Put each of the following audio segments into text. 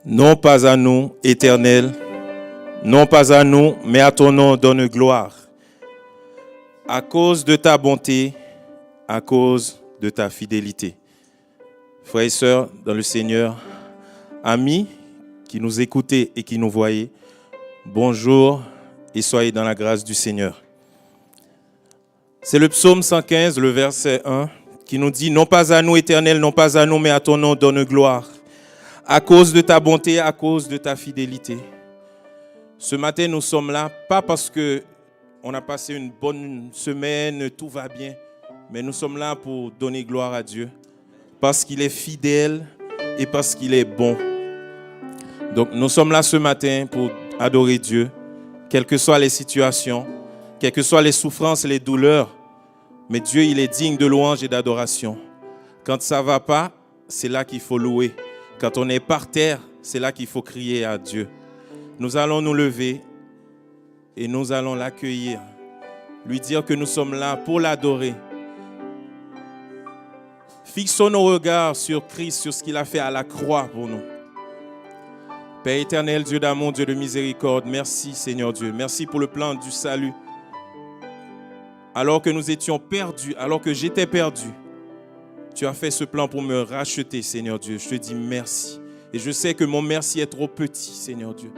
Non pas à nous, Éternel, non pas à nous, mais à ton nom donne gloire. À cause de ta bonté, à cause de ta fidélité. Frères et sœurs dans le Seigneur, amis qui nous écoutez et qui nous voyez, bonjour et soyez dans la grâce du Seigneur. C'est le psaume 115, le verset 1, qui nous dit « Non pas à nous, Éternel, non pas à nous, mais à ton nom donne gloire. À cause de ta bonté, à cause de ta fidélité. » Ce matin, nous sommes là, pas parce qu'on a passé une bonne semaine, tout va bien, mais nous sommes là pour donner gloire à Dieu, parce qu'il est fidèle et parce qu'il est bon. Donc, nous sommes là ce matin pour adorer Dieu, quelles que soient les situations, quelles que soient les souffrances et les douleurs, mais Dieu, il est digne de louange et d'adoration. Quand ça ne va pas, c'est là qu'il faut louer. Quand on est par terre, c'est là qu'il faut crier à Dieu. Nous allons nous lever et nous allons l'accueillir, lui dire que nous sommes là pour l'adorer. Fixons nos regards sur Christ, sur ce qu'il a fait à la croix pour nous. Père éternel, Dieu d'amour, Dieu de miséricorde, merci Seigneur Dieu. Merci pour le plan du salut. Alors que nous étions perdus, alors que j'étais perdu, tu as fait ce plan pour me racheter, Seigneur Dieu. Je te dis merci. Et je sais que mon merci est trop petit, Seigneur Dieu.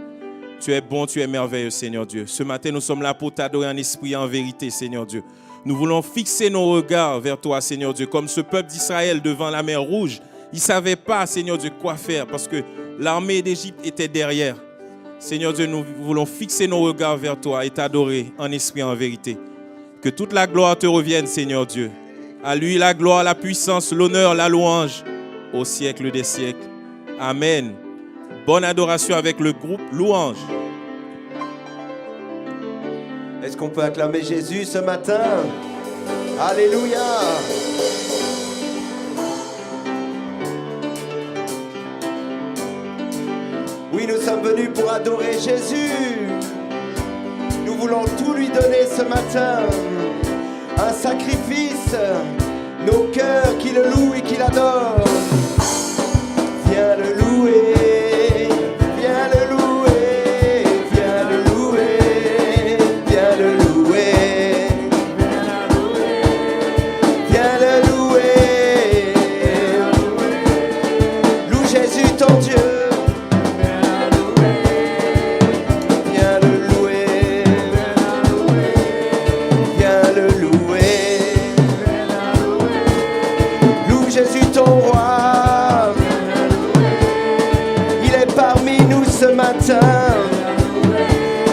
Tu es bon, tu es merveilleux, Seigneur Dieu. Ce matin, nous sommes là pour t'adorer en esprit et en vérité, Seigneur Dieu. Nous voulons fixer nos regards vers toi, Seigneur Dieu, comme ce peuple d'Israël devant la mer Rouge. Ils ne savaient pas, Seigneur Dieu, quoi faire parce que l'armée d'Égypte était derrière. Seigneur Dieu, nous voulons fixer nos regards vers toi et t'adorer en esprit et en vérité. Que toute la gloire te revienne, Seigneur Dieu. À lui la gloire, la puissance, l'honneur, la louange, au siècle des siècles. Amen. Bonne adoration avec le groupe Louange. Est-ce qu'on peut acclamer Jésus ce matin? Alléluia! Oui, nous sommes venus pour adorer Jésus. Nous voulons tout lui donner ce matin. Un sacrifice, nos cœurs qui le louent et qui l'adorent. Viens le louer, viens le louer, viens le louer, viens le louer, viens le louer. Loue Jésus ton Dieu.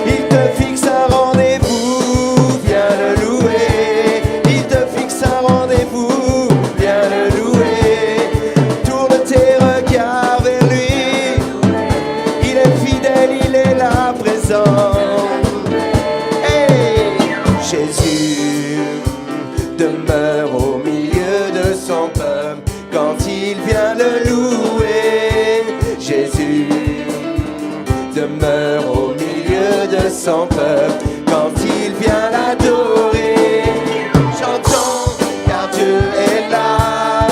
Il te fixe un rendez-vous, viens le louer. Il te fixe un rendez-vous, viens le louer. Tourne tes regards vers lui. Il est fidèle, il est là présent. Hey, Jésus demeure au milieu de son peuple quand il vient le louer. Jésus demeure au milieu de son peuple quand il vient l'adorer. Chantons car Dieu est là,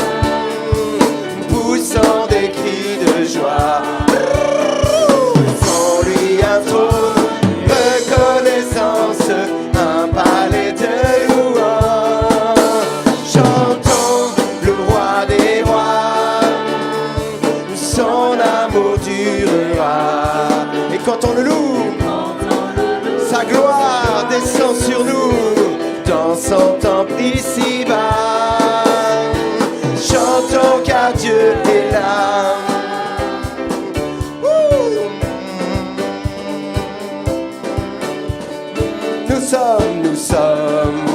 poussant des cris de joie. Sans lui un trône, reconnaissance, un palais de louange. Chantons le roi des rois, son amour durera. Quand on le loue, sa gloire descend sur nous dans son temple ici-bas. Chantons car Dieu est là. Nous sommes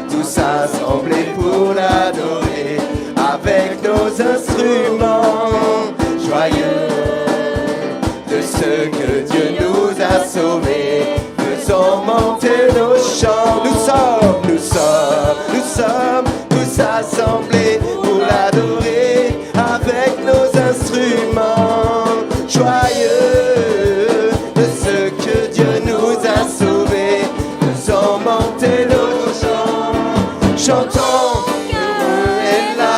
tous assemblés pour l'adorer avec nos instruments joyeux. De ce que Dieu nous a sauvés, faisons monter nos chants. Nous sommes tous assemblés pour l'adorer avec nos instruments joyeux. De ce que Dieu nous a sauvés, faisons monter nos chants. Chantons, heureux est là,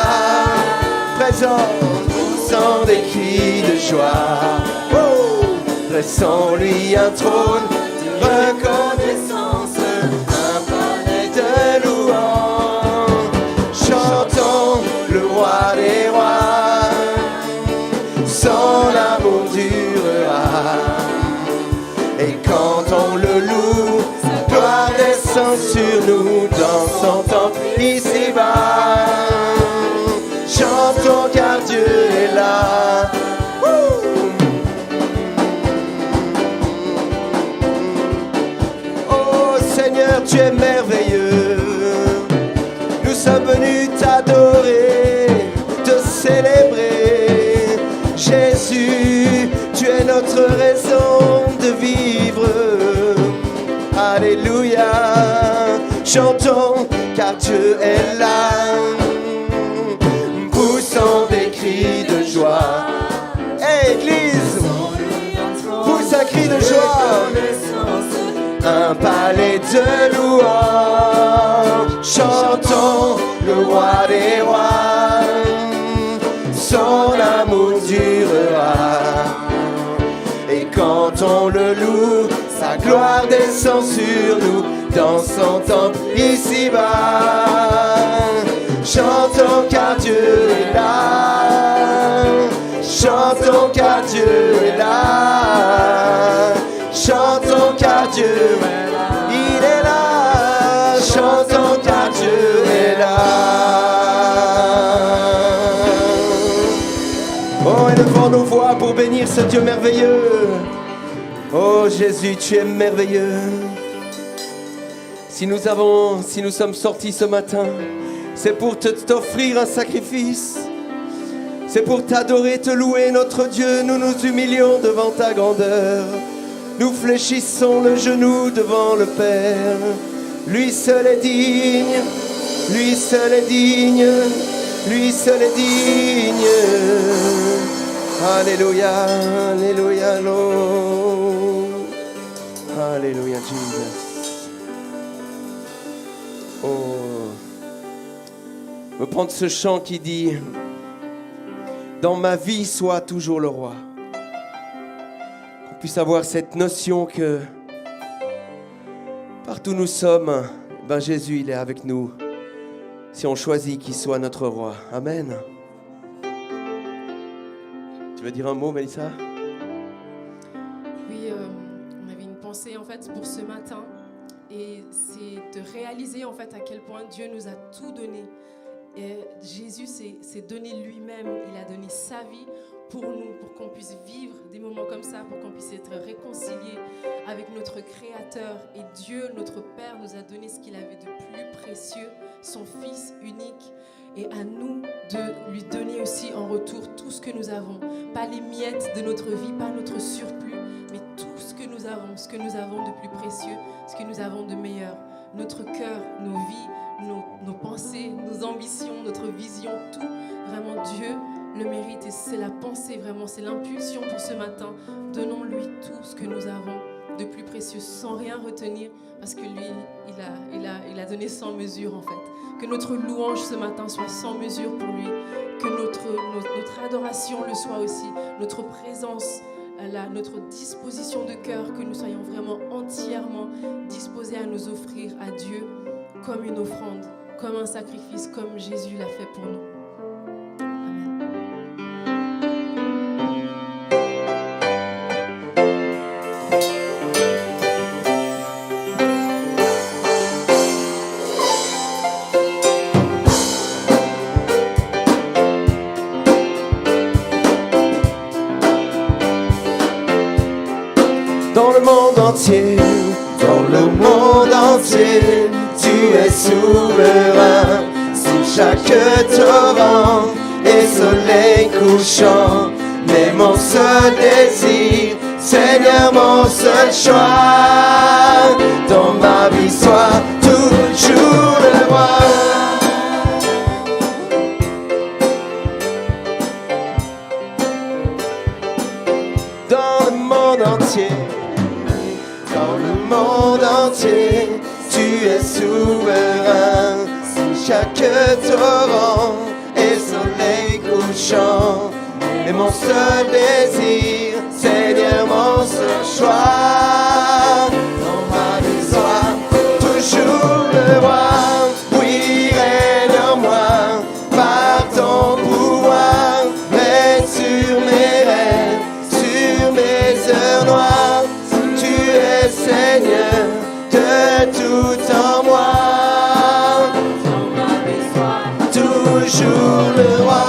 présent, poussant des cris de joie. Dresse en lui un trône de reconnaissance, un palais de louange. Chantons le roi des rois, son amour durera. Et quand on le loue, sa gloire descend sur nous dans son temple ici-bas. Chantons car Dieu est là. Oh Seigneur, tu es merveilleux. Nous sommes venus t'adorer, te célébrer. Jésus, tu es notre raison de vivre. Alléluia. Chantons car Dieu est là. Poussons des cris de joie. Hey, Église, pousse un cri de joie. Un palais de louange. Chantons le roi des rois. Son amour durera. Et quand on le loue, sa gloire descend sur nous dans son temple ici-bas. Chantons car Dieu est là. Chantons car Dieu est là. Chantons car Dieu est là. Il est là. Chantons car Dieu est là. Oh, élevons nos voix pour bénir ce Dieu merveilleux. Oh Jésus, tu es merveilleux. Si nous sommes sortis ce matin, c'est pour t'offrir un sacrifice. C'est pour t'adorer, te louer, notre Dieu. Nous nous humilions devant ta grandeur. Nous fléchissons le genou devant le Père. Lui seul est digne, lui seul est digne, lui seul est digne. Alléluia, alléluia, alléluia, Jesus. Oh, me prendre ce chant qui dit: dans ma vie, sois toujours le roi. Qu'on puisse avoir cette notion que partout où nous sommes, ben Jésus, il est avec nous. Si on choisit qu'il soit notre roi. Amen. Tu veux dire un mot, Mélissa? Oui, on avait une pensée en fait pour ce matin. Et c'est de réaliser en fait à quel point Dieu nous a tout donné. Et Jésus s'est donné lui-même, il a donné sa vie pour nous, pour qu'on puisse vivre des moments comme ça, pour qu'on puisse être réconciliés avec notre Créateur. Et Dieu, notre Père, nous a donné ce qu'il avait de plus précieux, son Fils unique. Et à nous de lui donner aussi en retour tout ce que nous avons. Pas les miettes de notre vie, pas notre surplus, mais tout ce que nous avons de plus précieux, ce que nous avons de meilleur. Notre cœur, nos vies, nos pensées, nos ambitions, notre vision, tout. Vraiment, Dieu le mérite et c'est la pensée, vraiment, c'est l'impulsion pour ce matin. Donnons-lui tout ce que nous avons de plus précieux, sans rien retenir, parce que lui, il a donné sans mesure, en fait. Que notre louange ce matin soit sans mesure pour lui, que notre adoration le soit aussi, notre présence, notre disposition de cœur, que nous soyons vraiment entièrement disposés à nous offrir à Dieu comme une offrande, comme un sacrifice, comme Jésus l'a fait pour nous. Dans le monde entier, dans le monde entier, tu es souverain. Sous chaque torrent et soleil couchant, mais mon seul désir, Seigneur, mon seul choix, dans ma vie sois toujours le roi. Dans le monde entier, dans le monde entier, tu es souverain. Sous chaque torrent et soleil couchant, et mon seul désir, Seigneur mon seul choix. Dans ma vie sois toujours le roi. Oui, règne en moi par ton pouvoir. Règne sur mes rêves, sur mes heures noires. Tu es Seigneur de tout en moi. Toujours le roi.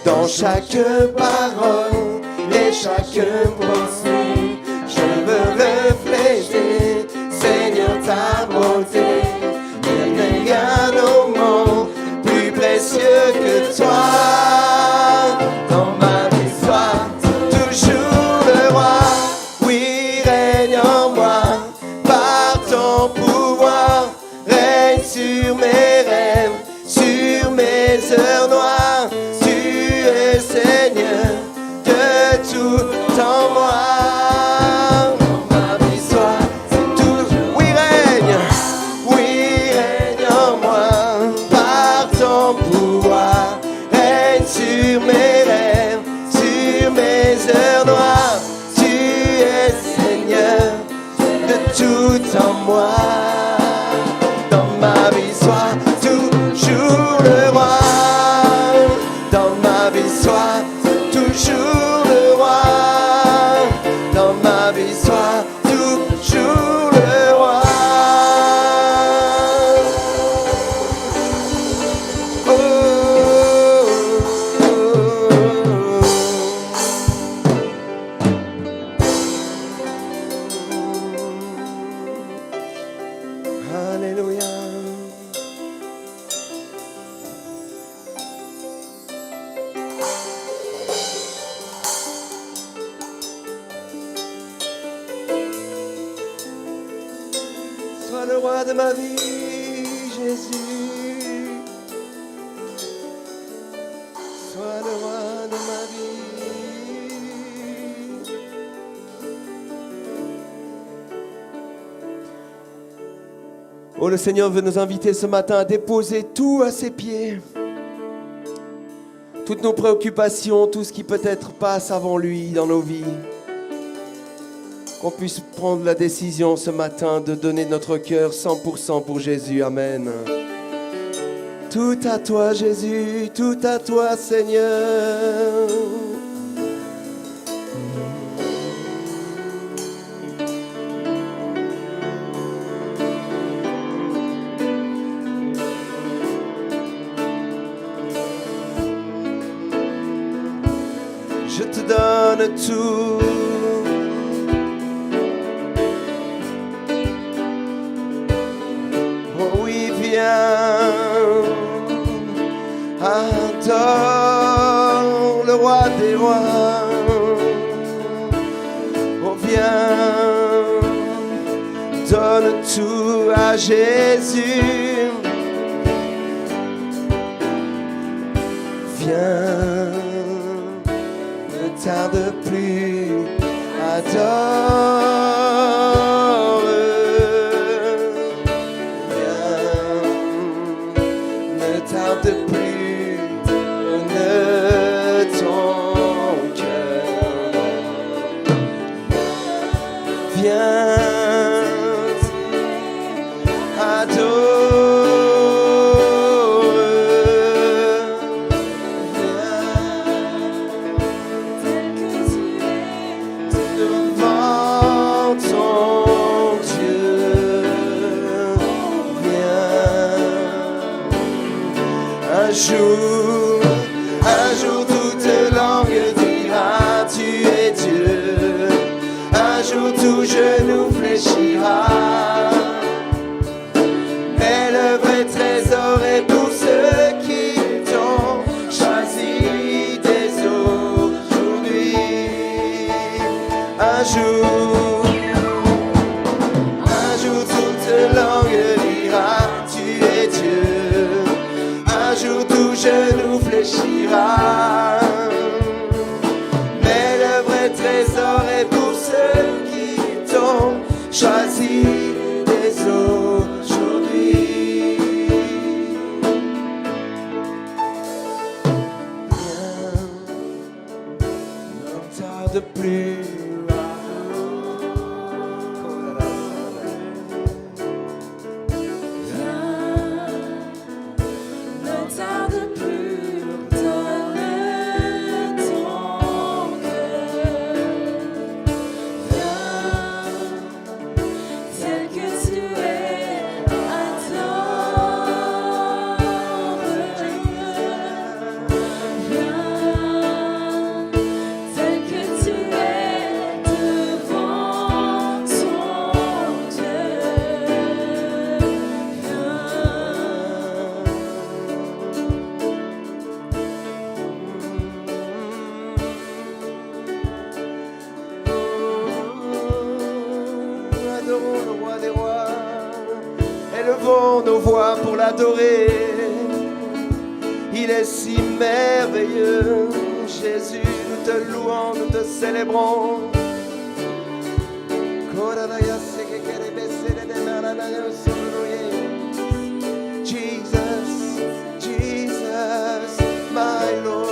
Dans chaque parole et chaque pensée, je veux refléter, Seigneur, ta bonté. Il n'y a rien au monde plus précieux que toi. Dans ma vie, sois toujours le roi. Oui, règne en moi par ton pouvoir. Règne sur mes rêves, sur mes heures noires. Seigneur de tout en moi. Dans ma vie soit toujours. Oui, règne en moi par ton pouvoir. Règne sur mes rêves, sur mes heures noires. Tu es Seigneur de tout en moi. Dans ma vie soit toujours le roi. Dans ma vie sois toujours le roi. Dans ma vie sois toujours le roi. Oh, oh, oh. Alléluia. Sois le roi de ma vie, Jésus. Sois le roi de ma vie. Oh, le Seigneur veut nous inviter ce matin à déposer tout à ses pieds. Toutes nos préoccupations, tout ce qui peut-être passe avant lui dans nos vies. Qu'on puisse prendre la décision ce matin de donner notre cœur 100% pour Jésus. Amen. Tout à toi, Jésus, tout à toi, Seigneur. Je te donne tout. Adore le roi des rois. Oh, viens, donne tout à Jésus. Viens, ne tarde plus, adore. De plus, donne ton cœur. Viens, adore. Viens, devant ton Dieu. Un jour toute langue dira tu es Dieu. Un jour tout genou fléchira. Mais le vrai trésor est pour ceux qui t'ont choisi dès aujourd'hui. Un jour toute langue dira tu es Dieu. Un jour tout genou fléchira. tarde plus. Élevons nos voix pour l'adorer. Il est si merveilleux. Jésus, nous te louons, nous te célébrons. Jesus, Jesus, my Lord.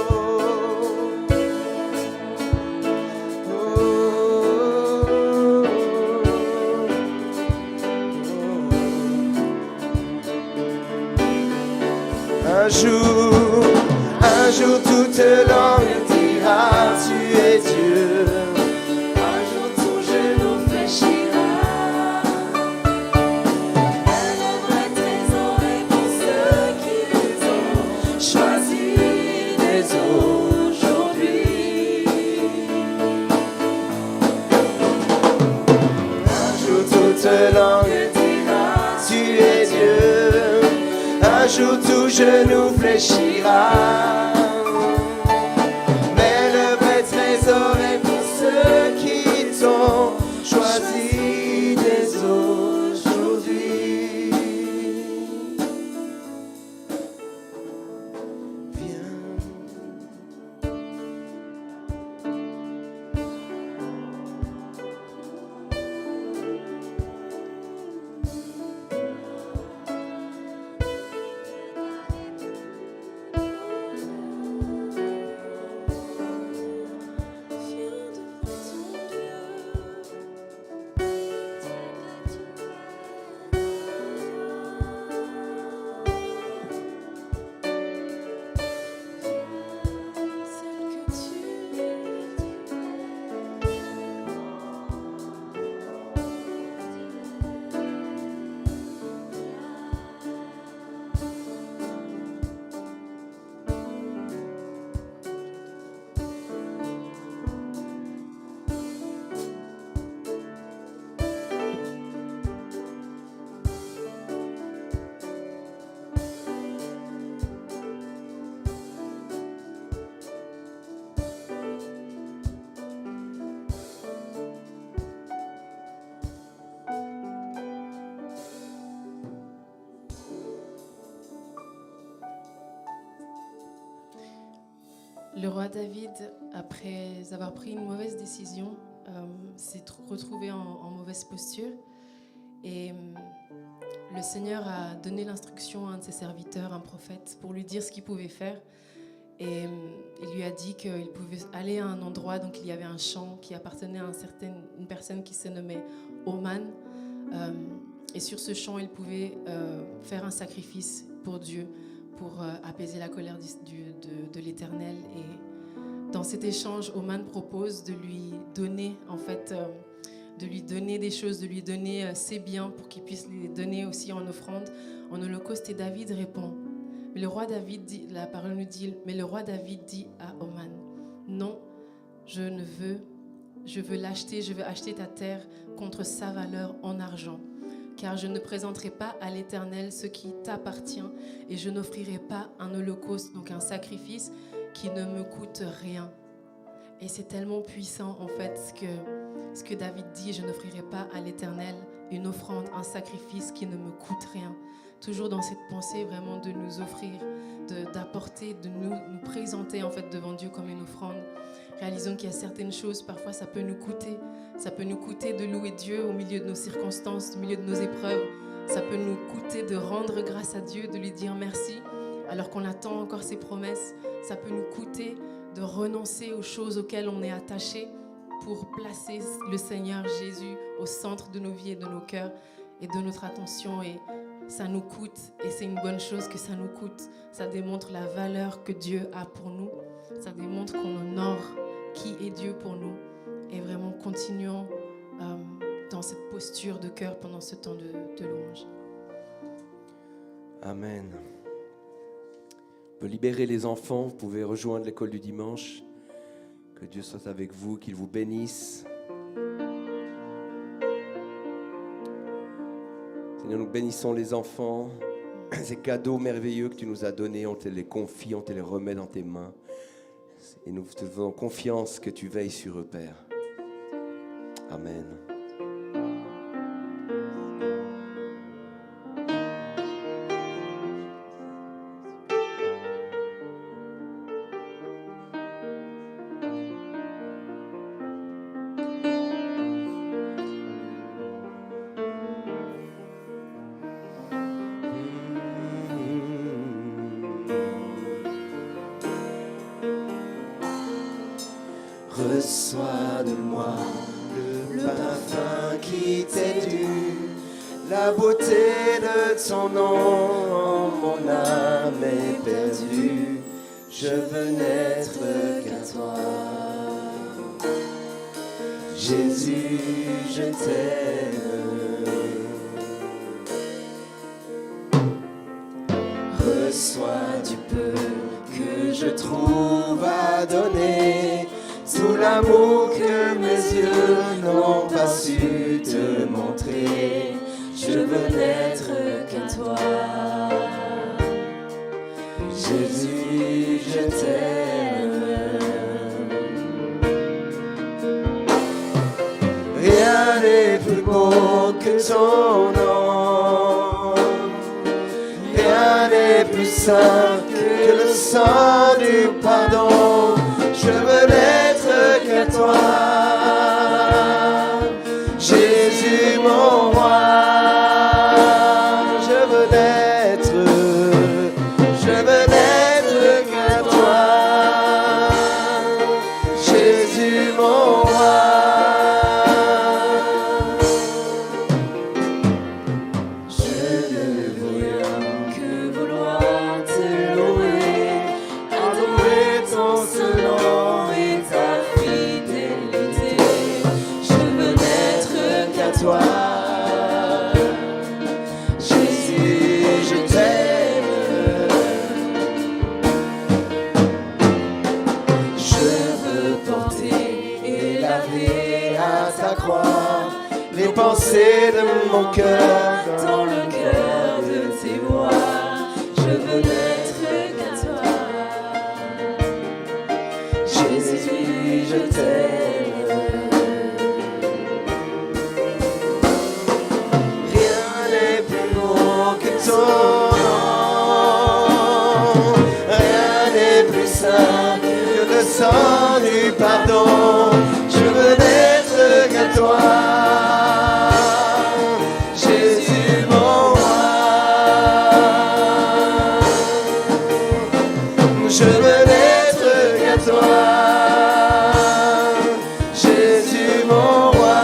Un jour toute langue dira tu es Dieu. Un jour tout genou fléchira. Elle est vraie trésor et pour ceux qui les ont choisis dès aujourd'hui. Un jour toute langue dira tu es Dieu. Un jour tout genou fléchira. Mais le vrai trésor est pour ceux qui t'ont choisi dès aujourd'hui. Viens. Le roi David, après avoir pris une mauvaise décision, s'est retrouvé en mauvaise posture. Et le Seigneur a donné l'instruction à un de ses serviteurs, un prophète, pour lui dire ce qu'il pouvait faire. Et il lui a dit qu'il pouvait aller à un endroit, donc il y avait un champ qui appartenait à une personne qui se nommait Oman. Et sur ce champ, il pouvait faire un sacrifice pour Dieu, pour apaiser la colère de l'Éternel. Et dans cet échange, Oman propose de lui donner, de lui donner des choses, de lui donner ses biens pour qu'il puisse les donner aussi en offrande, en holocauste. Et David répond, mais le roi David dit, la parole nous dit, mais le roi David dit à Oman, non, je veux l'acheter, je veux acheter ta terre contre sa valeur en argent. Car je ne présenterai pas à l'Éternel ce qui t'appartient et je n'offrirai pas un holocauste, donc un sacrifice qui ne me coûte rien. Et c'est tellement puissant en fait ce que David dit, je n'offrirai pas à l'Éternel une offrande, un sacrifice qui ne me coûte rien. Toujours dans cette pensée vraiment de nous offrir, d'apporter, de nous présenter en fait devant Dieu comme une offrande. Réalisons qu'il y a certaines choses, parfois ça peut nous coûter de louer Dieu au milieu de nos circonstances, au milieu de nos épreuves. Ça peut nous coûter de rendre grâce à Dieu, de lui dire merci, alors qu'on attend encore ses promesses. Ça peut nous coûter de renoncer aux choses auxquelles on est attaché pour placer le Seigneur Jésus au centre de nos vies et de nos cœurs et de notre attention. Et ça nous coûte, et c'est une bonne chose que ça nous coûte. Ça démontre la valeur que Dieu a pour nous. Ça démontre qu'on honore qui est Dieu pour nous. Et vraiment, continuons dans cette posture de cœur pendant ce temps de louange. Amen. On peut libérer les enfants, vous pouvez rejoindre l'école du dimanche. Que Dieu soit avec vous, qu'il vous bénisse. Seigneur, nous bénissons les enfants. Ces cadeaux merveilleux que tu nous as donnés, on te les confie, on te les remet dans tes mains. Et nous te faisons confiance que tu veilles sur eux, Père. Amen. Reçois de moi le parfum qui t'est dû, la beauté de ton nom, mon âme est perdue, je veux n'être qu'à toi. Jésus, je t'aime. Reçois du peu que je trouve à donner, tout l'amour que mes yeux n'ont pas su te montrer, je veux n'être qu'à toi. Jésus, je t'aime. Rien n'est plus beau que ton nom, rien n'est plus saint que le sang du pardon. Je veux n'être qu'à toi, Jésus mon roi. Je veux n'être qu'à toi, Jésus mon roi. Je ne veux rien que vouloir te louer, adorer ton seul nom et ta fidélité. Je veux n'être qu'à toi, Jésus, je t'aime. Je veux porter et laver à ta croix les pensées de mon cœur dans le cœur de tes voix. Je veux n'être qu'à toi, Jésus, je t'aime. Rien n'est plus beau que ton nom, rien n'est plus saint que le sang du pardon. Je veux n'être qu'à toi, Jésus mon roi. Je veux n'être qu'à toi, Jésus mon roi.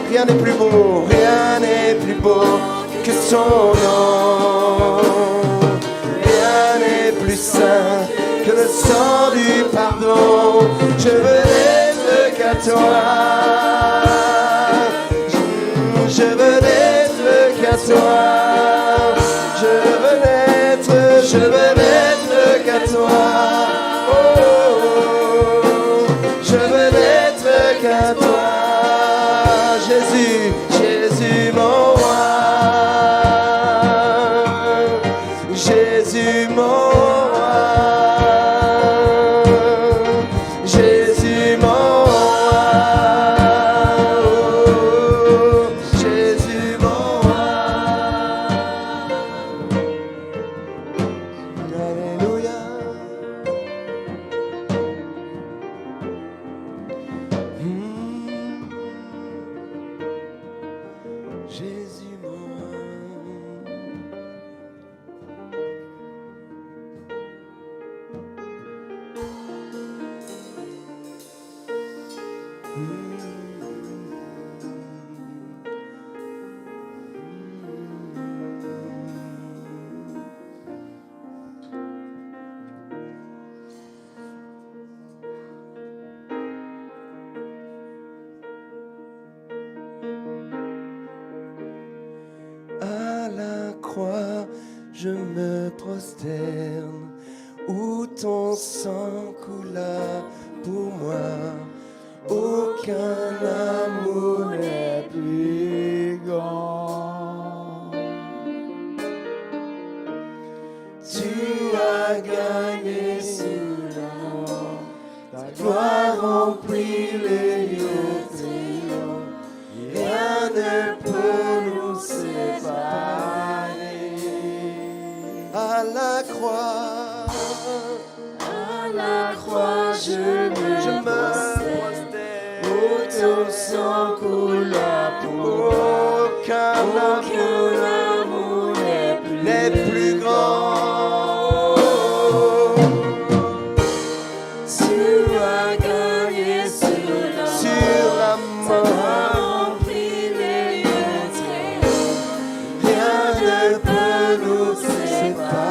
Rien n'est plus beau, rien n'est plus beau que son nom. Rien n'est plus saint que le sang du pardon. Je veux n'être qu'à toi, je veux n'être qu'à toi. Je veux n'être qu'à toi. Oh, je veux n'être qu'à toi, Jésus, Jésus mon roi. Jésus mon roi. Jésus mon roi. Oh, Jésus mon roi. croix, je me prosterne, où ton sang coula pour moi. Aucun amour n'est plus grand. Tu as gagné sur la mort, ta gloire remplit les lieux très hauts. Rien ne peut nous séparer. À la croix, je me prosterne, où ton sang coula pour aucun amour n'est plus grand. Tu as gagné sur la mort, rempli les lieux très hauts. Rien ne peut nous séparer.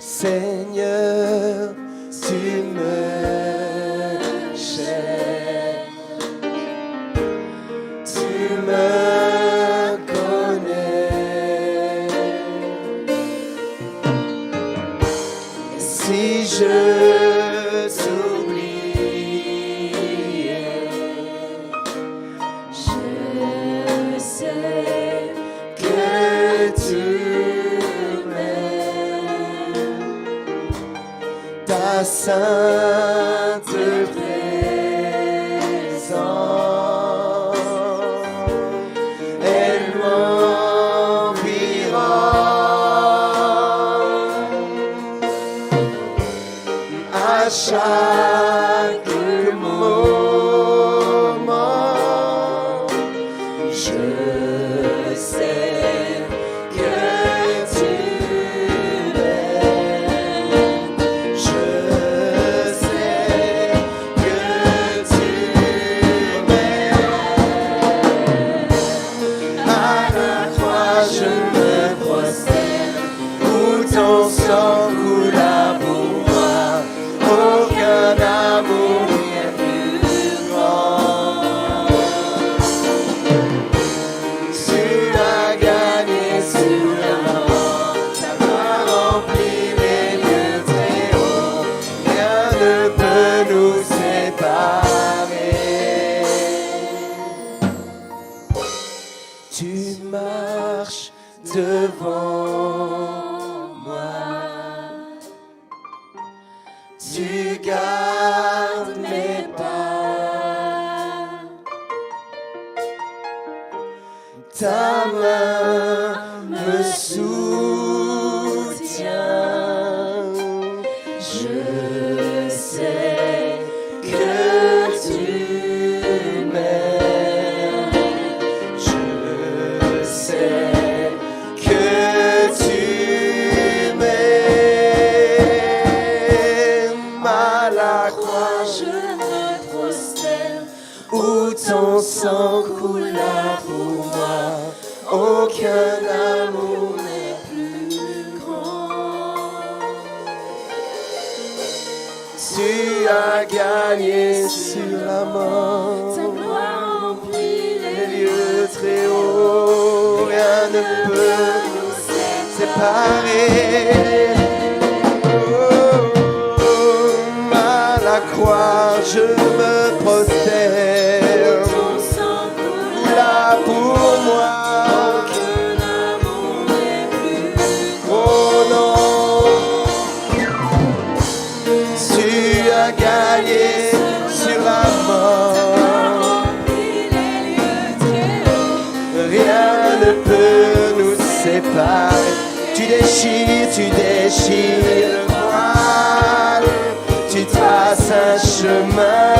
Seigneur, tu me cherches, tu me connais. Si je t'oubliais, Je sais que tu m'aimes. Ta sainte présence, elle m'environne à chaque moment. Je sais que tu m'aimes. Je sais que tu m'aimes. À la croix, je me prosterne, où ton sang coula pour moi. Aucun amour n'est plus grand. Tu as gagné sur la mort, ta gloire remplit les lieux très hauts. Rien ne peut nous séparer. Tu marches devant moi, tu gardes mes pas. Ta main me soutient. Je sais que tu m'aimes. Je sais que tu m'aimes. À la croix, je me prosterne, où ton sang coula pour moi. Aucun amour n'est plus grand. Tu as gagné sur la mort, ta gloire remplit les lieux très hauts. Rien ne peut nous séparer. Oh, à la croix, je me prosterne, ton sang coule, là pour moi. aucun amour n'est plus Oh non, tu as gagné sur la mort. rempli les lieux très hauts. Rien ne peut nous séparer. Tu déchires le voile, tu traces un chemin,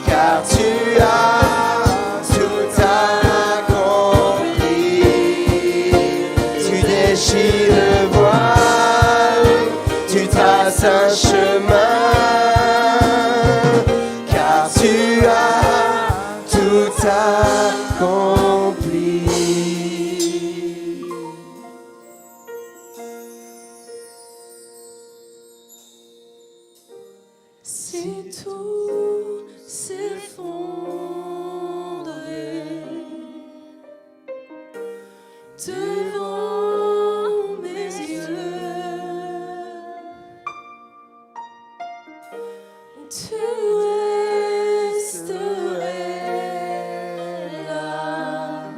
car tu as tout accompli. Tu déchires le voile, tu traces un chemin, car tu as tout accompli. Si devant mes yeux. Tu resterais là.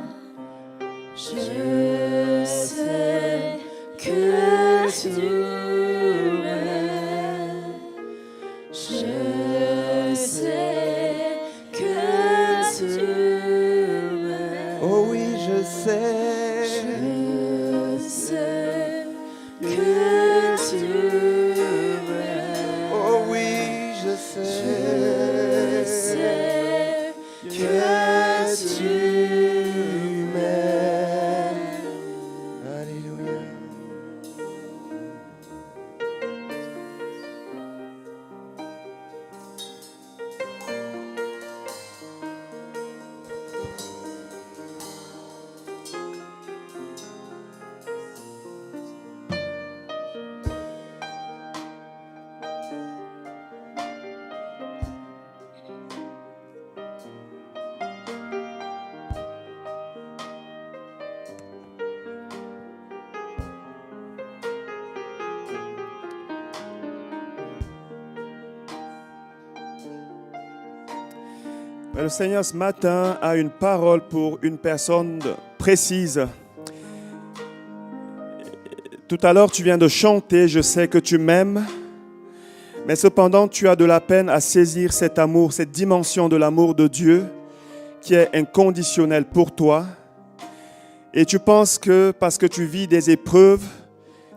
Je sais que tu m'aimes. Je sais que tu m'aimes. Oh oui, je sais. Je sais que tu m'aimes. Oh oui, je sais. Je sais que tu m'aimes. Alléluia. Mais le Seigneur ce matin a une parole pour une personne précise. Tout à l'heure, tu viens de chanter « Je sais que tu m'aimes », mais cependant, tu as de la peine à saisir cet amour, cette dimension de l'amour de Dieu qui est inconditionnel pour toi. Et tu penses que parce que tu vis des épreuves,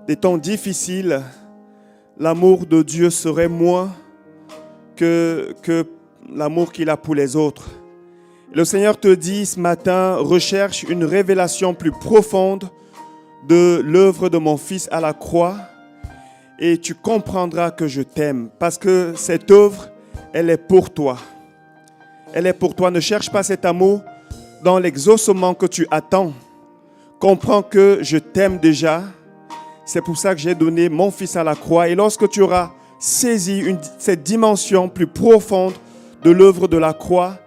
des temps difficiles, l'amour de Dieu serait moins que l'amour qu'il a pour les autres. Le Seigneur te dit ce matin, recherche une révélation plus profonde de l'œuvre de mon Fils à la croix et tu comprendras que je t'aime parce que cette œuvre, elle est pour toi. Elle est pour toi. Ne cherche pas cet amour dans l'exaucement que tu attends. Comprends que je t'aime déjà. C'est pour ça que j'ai donné mon Fils à la croix. Et lorsque tu auras saisi cette dimension plus profonde de l'œuvre de la croix,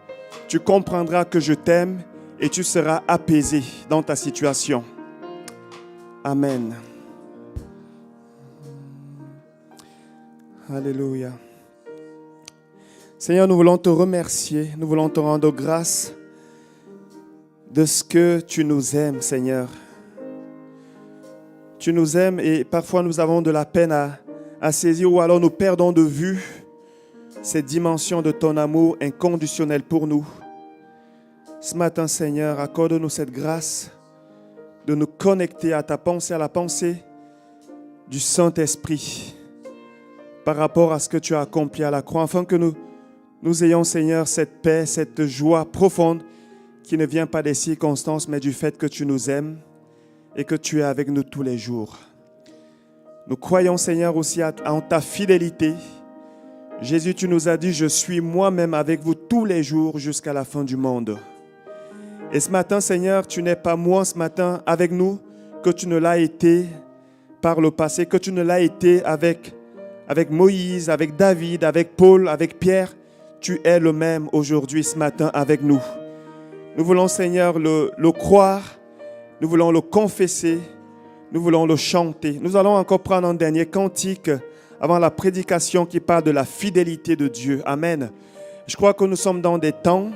tu comprendras que je t'aime et tu seras apaisé dans ta situation. Amen. Alléluia. Seigneur, nous voulons te remercier, nous voulons te rendre grâce de ce que tu nous aimes, Seigneur. Tu nous aimes et parfois nous avons de la peine à saisir ou alors nous perdons de vue cette dimension de ton amour inconditionnel pour nous. Ce matin, Seigneur, accorde-nous cette grâce de nous connecter à ta pensée, à la pensée du Saint-Esprit par rapport à ce que tu as accompli à la croix, afin que nous ayons, Seigneur, cette paix, cette joie profonde qui ne vient pas des circonstances, mais du fait que tu nous aimes et que tu es avec nous tous les jours. Nous croyons, Seigneur, aussi en ta fidélité. Jésus, tu nous as dit, je suis moi-même avec vous tous les jours jusqu'à la fin du monde. Et ce matin, Seigneur, tu n'es pas moins ce matin avec nous que tu ne l'as été par le passé, que tu ne l'as été avec Moïse, avec David, avec Paul, avec Pierre. Tu es le même aujourd'hui, ce matin, avec nous. Nous voulons, Seigneur, le croire, nous voulons le confesser, nous voulons le chanter. Nous allons encore prendre un dernier cantique avant la prédication qui parle de la fidélité de Dieu. Amen. Je crois que nous sommes dans des temps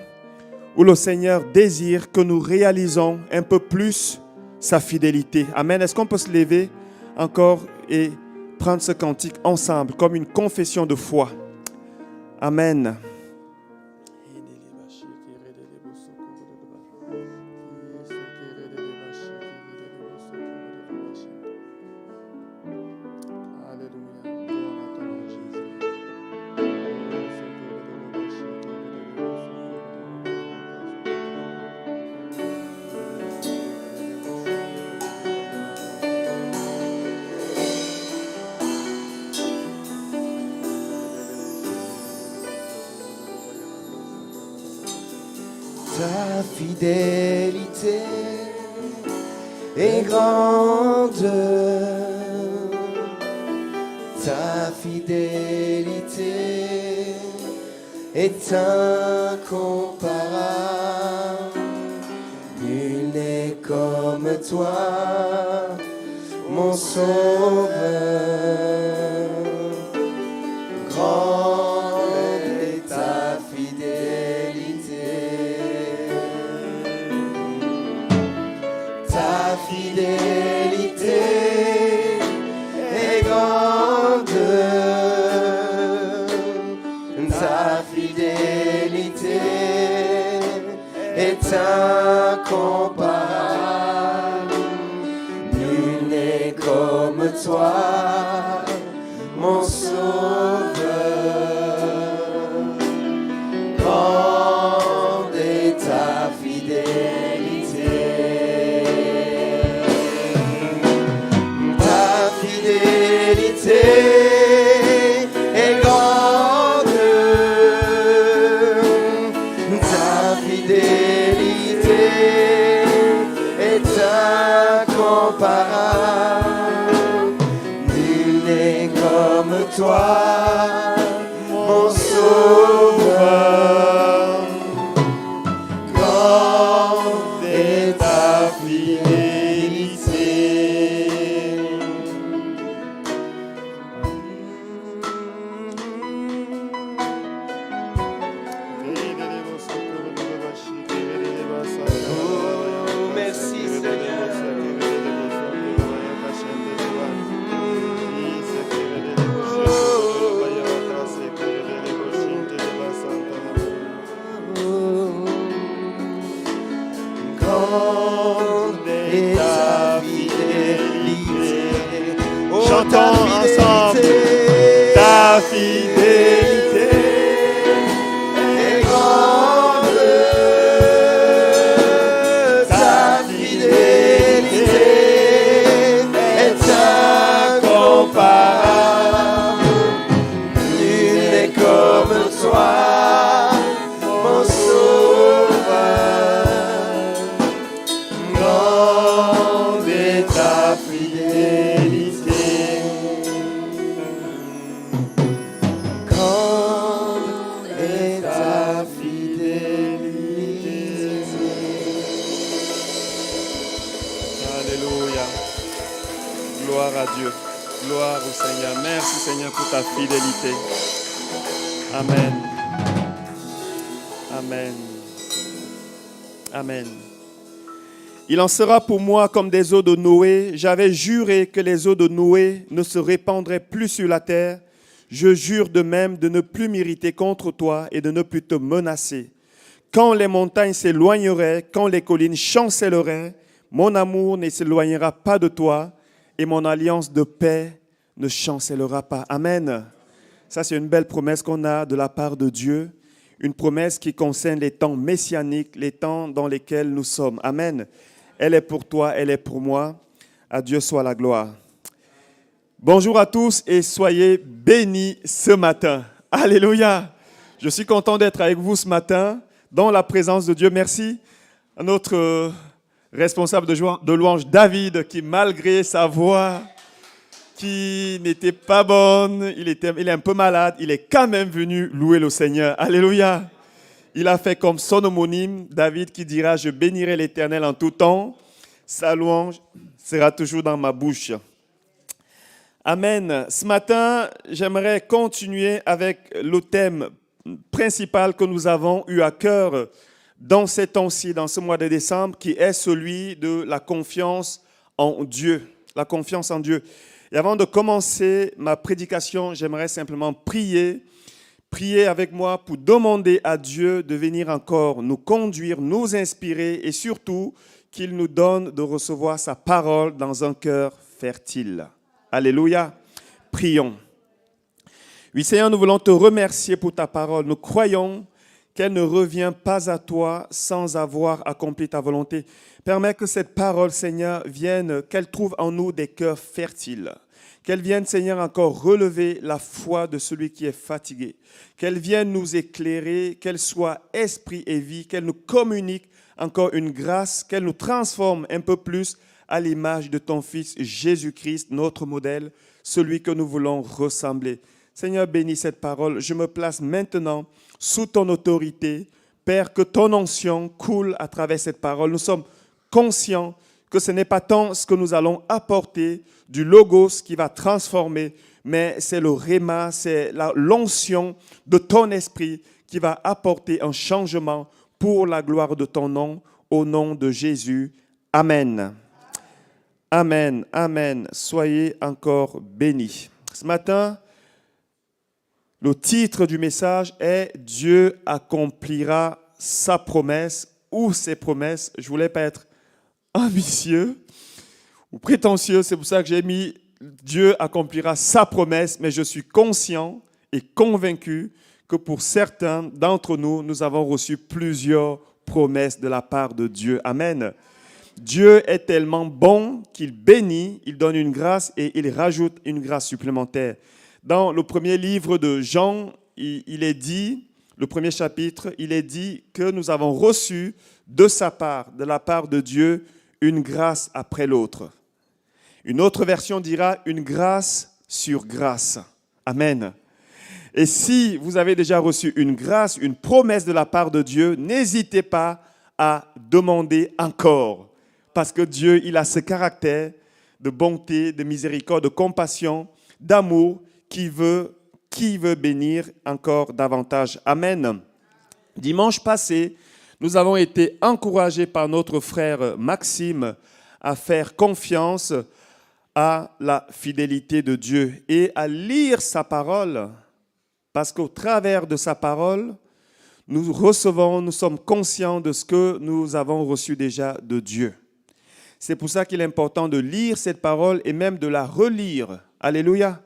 où le Seigneur désire que nous réalisons un peu plus sa fidélité. Amen. Est-ce qu'on peut se lever encore et prendre ce cantique ensemble comme une confession de foi? Amen. Ta fidélité est grande, ta fidélité est incomparable, nul n'est comme toi, mon sauveur. Grande est ta fidélité. Ta fidélité est grande. Ta fidélité est incomparable. Nul n'est comme toi, mon sauveur. Grande est ta fidélité. Ta fidélité est grande. Ta fidélité est incomparable. Nul n'est comme toi, mon sauveur. Grande est ta fidélité. Oh, merci Seigneur. Grande est ta fidélité. Oh, Chantons ta ensemble. fidélité. Ta fidélité. est grande. Ta fidélité est incomparable. Nul n'est comme toi, mon sauveur. Grande est ta fidélité. Grande est ta fidélité. Alléluia. Gloire à Dieu. Gloire au Seigneur. Merci Seigneur pour ta fidélité. Amen. Amen. Amen. Il en sera pour moi comme des eaux de Noé. J'avais juré que les eaux de Noé ne se répandraient plus sur la terre. Je jure de même de ne plus m'irriter contre toi et de ne plus te menacer. Quand les montagnes s'éloigneraient, quand les collines chancelleraient, mon amour ne s'éloignera pas de toi et mon alliance de paix ne chancellera pas. Amen. Ça, c'est une belle promesse qu'on a de la part de Dieu. Une promesse qui concerne les temps messianiques, les temps dans lesquels nous sommes. Amen. Elle est pour toi, elle est pour moi. À Dieu soit la gloire. Bonjour à tous et soyez bénis ce matin. Alléluia. Je suis content d'être avec vous ce matin dans la présence de Dieu. Merci à notre responsable de louange, David, qui malgré sa voix qui n'était pas bonne, il est un peu malade, il est quand même venu louer le Seigneur. Alléluia. Il a fait comme son homonyme, David, qui dira « Je bénirai l'Éternel en tout temps, sa louange sera toujours dans ma bouche ». Amen. Ce matin, j'aimerais continuer avec le thème principal que nous avons eu à cœur dans ces temps-ci, dans ce mois de décembre, qui est celui de la confiance en Dieu. La confiance en Dieu. Et avant de commencer ma prédication, j'aimerais simplement prier avec moi pour demander à Dieu de venir encore nous conduire, nous inspirer et surtout qu'il nous donne de recevoir sa parole dans un cœur fertile. Alléluia. Prions. Oui, Seigneur, nous voulons te remercier pour ta parole. Nous croyons qu'elle ne revient pas à toi sans avoir accompli ta volonté. Permets que cette parole, Seigneur, vienne, qu'elle trouve en nous des cœurs fertiles. Qu'elle vienne, Seigneur, encore relever la foi de celui qui est fatigué. Qu'elle vienne nous éclairer, qu'elle soit esprit et vie, qu'elle nous communique encore une grâce, qu'elle nous transforme un peu plus à l'image de ton Fils Jésus-Christ, notre modèle, celui que nous voulons ressembler. Seigneur, bénis cette parole. Je me place maintenant sous ton autorité. Père, que ton onction coule à travers cette parole. Nous sommes conscients que ce n'est pas tant ce que nous allons apporter du logos qui va transformer, mais c'est le réma, c'est l'onction de ton esprit qui va apporter un changement pour la gloire de ton nom, au nom de Jésus. Amen. Amen, amen. Soyez encore bénis. Ce matin, le titre du message est « Dieu accomplira sa promesse ou ses promesses ». Je ne voulais pas être ambitieux ou prétentieux, c'est pour ça que j'ai mis « Dieu accomplira sa promesse », mais je suis conscient et convaincu que pour certains d'entre nous, nous avons reçu plusieurs promesses de la part de Dieu. Amen. Dieu est tellement bon qu'il bénit, il donne une grâce et il rajoute une grâce supplémentaire. Dans le premier livre de Jean, il est dit, le premier chapitre, il est dit que nous avons reçu de sa part, de la part de Dieu, une grâce après l'autre. Une autre version dira une grâce sur grâce. Amen. Et si vous avez déjà reçu une grâce, une promesse de la part de Dieu, n'hésitez pas à demander encore. Parce que Dieu, il a ce caractère de bonté, de miséricorde, de compassion, d'amour qui veut bénir encore davantage. Amen. Dimanche passé, nous avons été encouragés par notre frère Maxime à faire confiance à la fidélité de Dieu et à lire sa parole. Parce qu'au travers de sa parole, nous recevons, nous sommes conscients de ce que nous avons reçu déjà de Dieu. C'est pour ça qu'il est important de lire cette parole et même de la relire. Alléluia.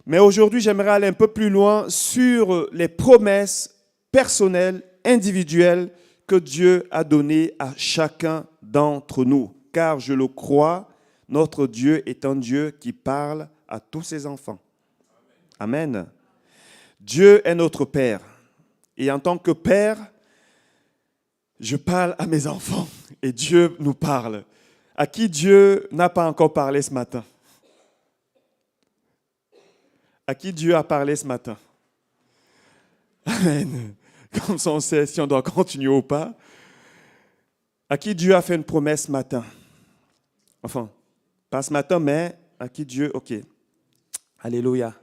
Mais aujourd'hui, j'aimerais aller un peu plus loin sur les promesses personnelles, individuelles que Dieu a données à chacun d'entre nous. Car je le crois, notre Dieu est un Dieu qui parle à tous ses enfants. Amen. Dieu est notre Père. Et en tant que Père, je parle à mes enfants et Dieu nous parle. À qui Dieu n'a pas encore parlé ce matin? À qui Dieu a parlé ce matin? Amen. Comme ça, on sait si on doit continuer ou pas. À qui Dieu a fait une promesse ce matin? Enfin, pas ce matin, mais à qui Dieu... Ok. Alléluia.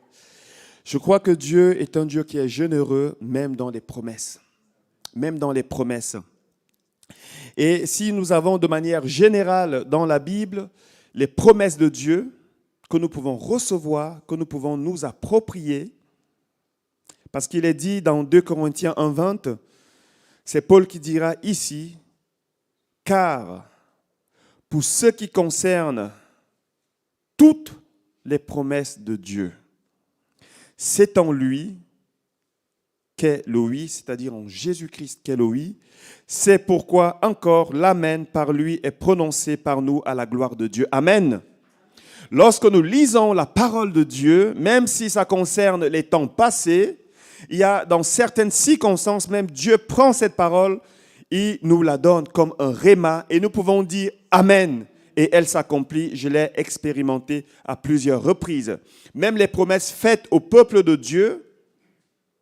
Je crois que Dieu est un Dieu qui est généreux, même dans les promesses. Même dans les promesses. Et si nous avons de manière générale dans la Bible les promesses de Dieu que nous pouvons recevoir, que nous pouvons nous approprier, parce qu'il est dit dans 2 Corinthiens 1:20, c'est Paul qui dira ici, « Car pour ce qui concerne toutes les promesses de Dieu, c'est en lui qu'est le oui, c'est-à-dire en Jésus-Christ qu'est le oui. C'est pourquoi encore l'Amen par lui est prononcé par nous à la gloire de Dieu. Amen. » Lorsque nous lisons la parole de Dieu, même si ça concerne les temps passés, il y a dans certaines circonstances, même Dieu prend cette parole, il nous la donne comme un réma et nous pouvons dire Amen. Et elle s'accomplit, je l'ai expérimenté à plusieurs reprises. Même les promesses faites au peuple de Dieu,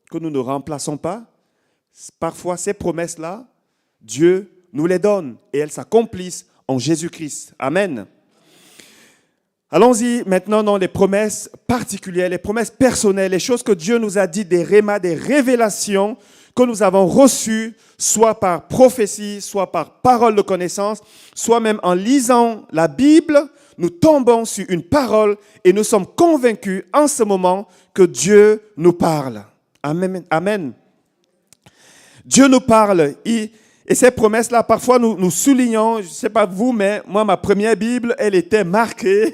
que nous ne remplaçons pas, parfois ces promesses-là, Dieu nous les donne et elles s'accomplissent en Jésus-Christ. Amen. Allons-y maintenant dans les promesses particulières, les promesses personnelles, les choses que Dieu nous a dit, des rémas, des révélations que nous avons reçues, soit par prophétie, soit par parole de connaissance, soit même en lisant la Bible, nous tombons sur une parole et nous sommes convaincus en ce moment que Dieu nous parle. Amen. Amen. Dieu nous parle et ces promesses-là, parfois nous soulignons, je ne sais pas vous, mais moi, ma première Bible, elle était marquée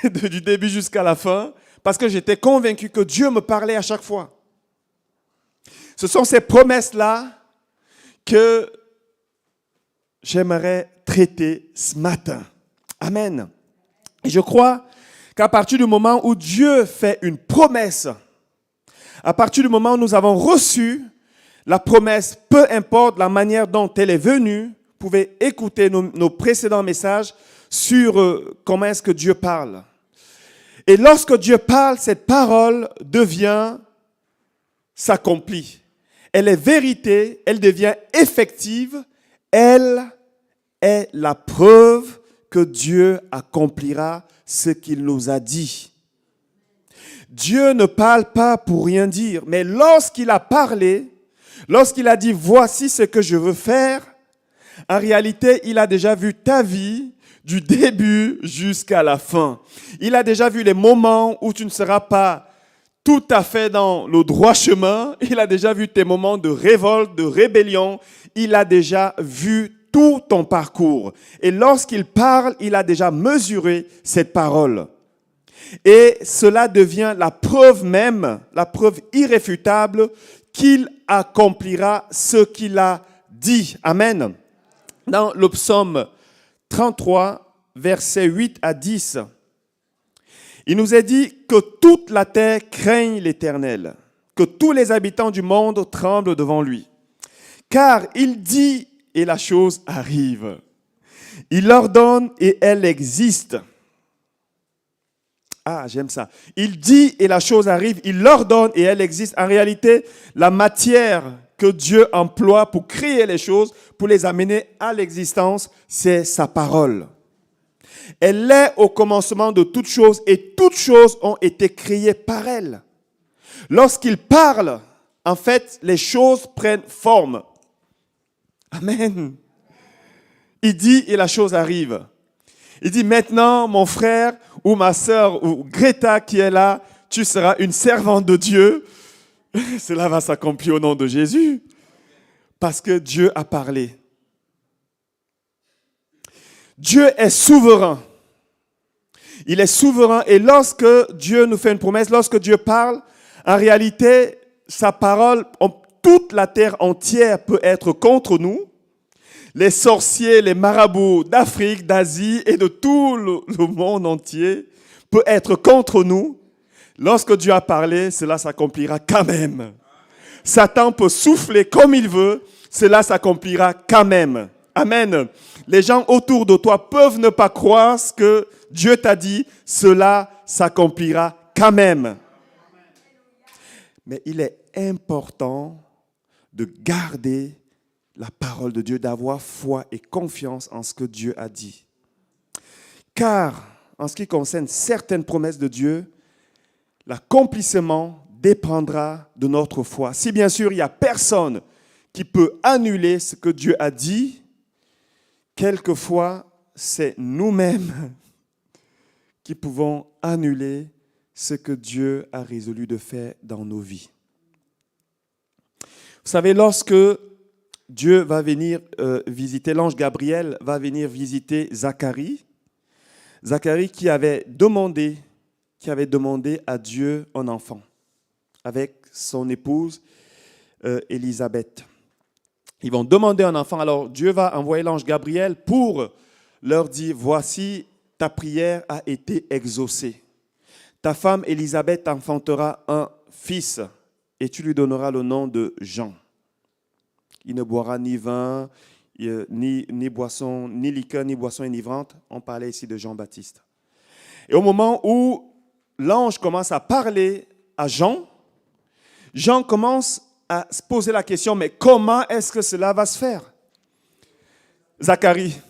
du début jusqu'à la fin parce que j'étais convaincu que Dieu me parlait à chaque fois. Ce sont ces promesses-là que j'aimerais traiter ce matin. Amen. Et je crois qu'à partir du moment où Dieu fait une promesse, à partir du moment où nous avons reçu la promesse, peu importe la manière dont elle est venue, vous pouvez écouter nos précédents messages sur comment est-ce que Dieu parle. Et lorsque Dieu parle, cette parole s'accomplit. Elle est vérité, elle devient effective, elle est la preuve que Dieu accomplira ce qu'il nous a dit. Dieu ne parle pas pour rien dire, mais lorsqu'il a parlé, lorsqu'il a dit « voici ce que je veux faire », en réalité, il a déjà vu ta vie du début jusqu'à la fin. Il a déjà vu les moments où tu ne seras pas tout à fait dans le droit chemin. Il a déjà vu tes moments de révolte, de rébellion. Il a déjà vu tout ton parcours. Et lorsqu'il parle, il a déjà mesuré cette parole. Et cela devient la preuve même, la preuve irréfutable qu'il accomplira ce qu'il a dit. Amen. Dans le psaume 33, versets 8 à 10, il nous est dit que toute la terre craigne l'Éternel, que tous les habitants du monde tremblent devant lui. Car il dit et la chose arrive. Il ordonne et elle existe. Ah, j'aime ça. Il dit et la chose arrive, il ordonne et elle existe. En réalité, la matière que Dieu emploie pour créer les choses, pour les amener à l'existence, c'est sa parole. Elle est au commencement de toutes choses et toutes choses ont été créées par elle. Lorsqu'il parle, en fait, les choses prennent forme. Amen. Il dit et la chose arrive. Il dit maintenant, mon frère ou ma sœur ou Greta qui est là, tu seras une servante de Dieu. Cela va s'accomplir au nom de Jésus. Parce que Dieu a parlé. Dieu est souverain. Il est souverain et lorsque Dieu nous fait une promesse, lorsque Dieu parle, en réalité, sa parole, toute la terre entière peut être contre nous. Les sorciers, les marabouts d'Afrique, d'Asie et de tout le monde entier peuvent être contre nous. Lorsque Dieu a parlé, cela s'accomplira quand même. Satan peut souffler comme il veut, cela s'accomplira quand même. Amen. Les gens autour de toi peuvent ne pas croire ce que Dieu t'a dit, cela s'accomplira quand même. Mais il est important de garder la parole de Dieu, d'avoir foi et confiance en ce que Dieu a dit. Car, en ce qui concerne certaines promesses de Dieu, l'accomplissement dépendra de notre foi. Si bien sûr, il n'y a personne qui peut annuler ce que Dieu a dit, quelquefois, c'est nous-mêmes qui pouvons annuler ce que Dieu a résolu de faire dans nos vies. Vous savez, lorsque Dieu va venir visiter, l'ange Gabriel va venir visiter Zacharie. Zacharie qui avait demandé à Dieu un enfant avec son épouse Élisabeth. Ils vont demander un enfant. Alors Dieu va envoyer l'ange Gabriel pour leur dire, voici, ta prière a été exaucée. Ta femme Élisabeth enfantera un fils et tu lui donneras le nom de Jean. Il ne boira ni vin, ni boisson, ni liqueur, ni boisson enivrante. On parlait ici de Jean-Baptiste. Et au moment où l'ange commence à parler à Jean, Jean commence à se poser la question, mais comment est-ce que cela va se faire? Zacharie,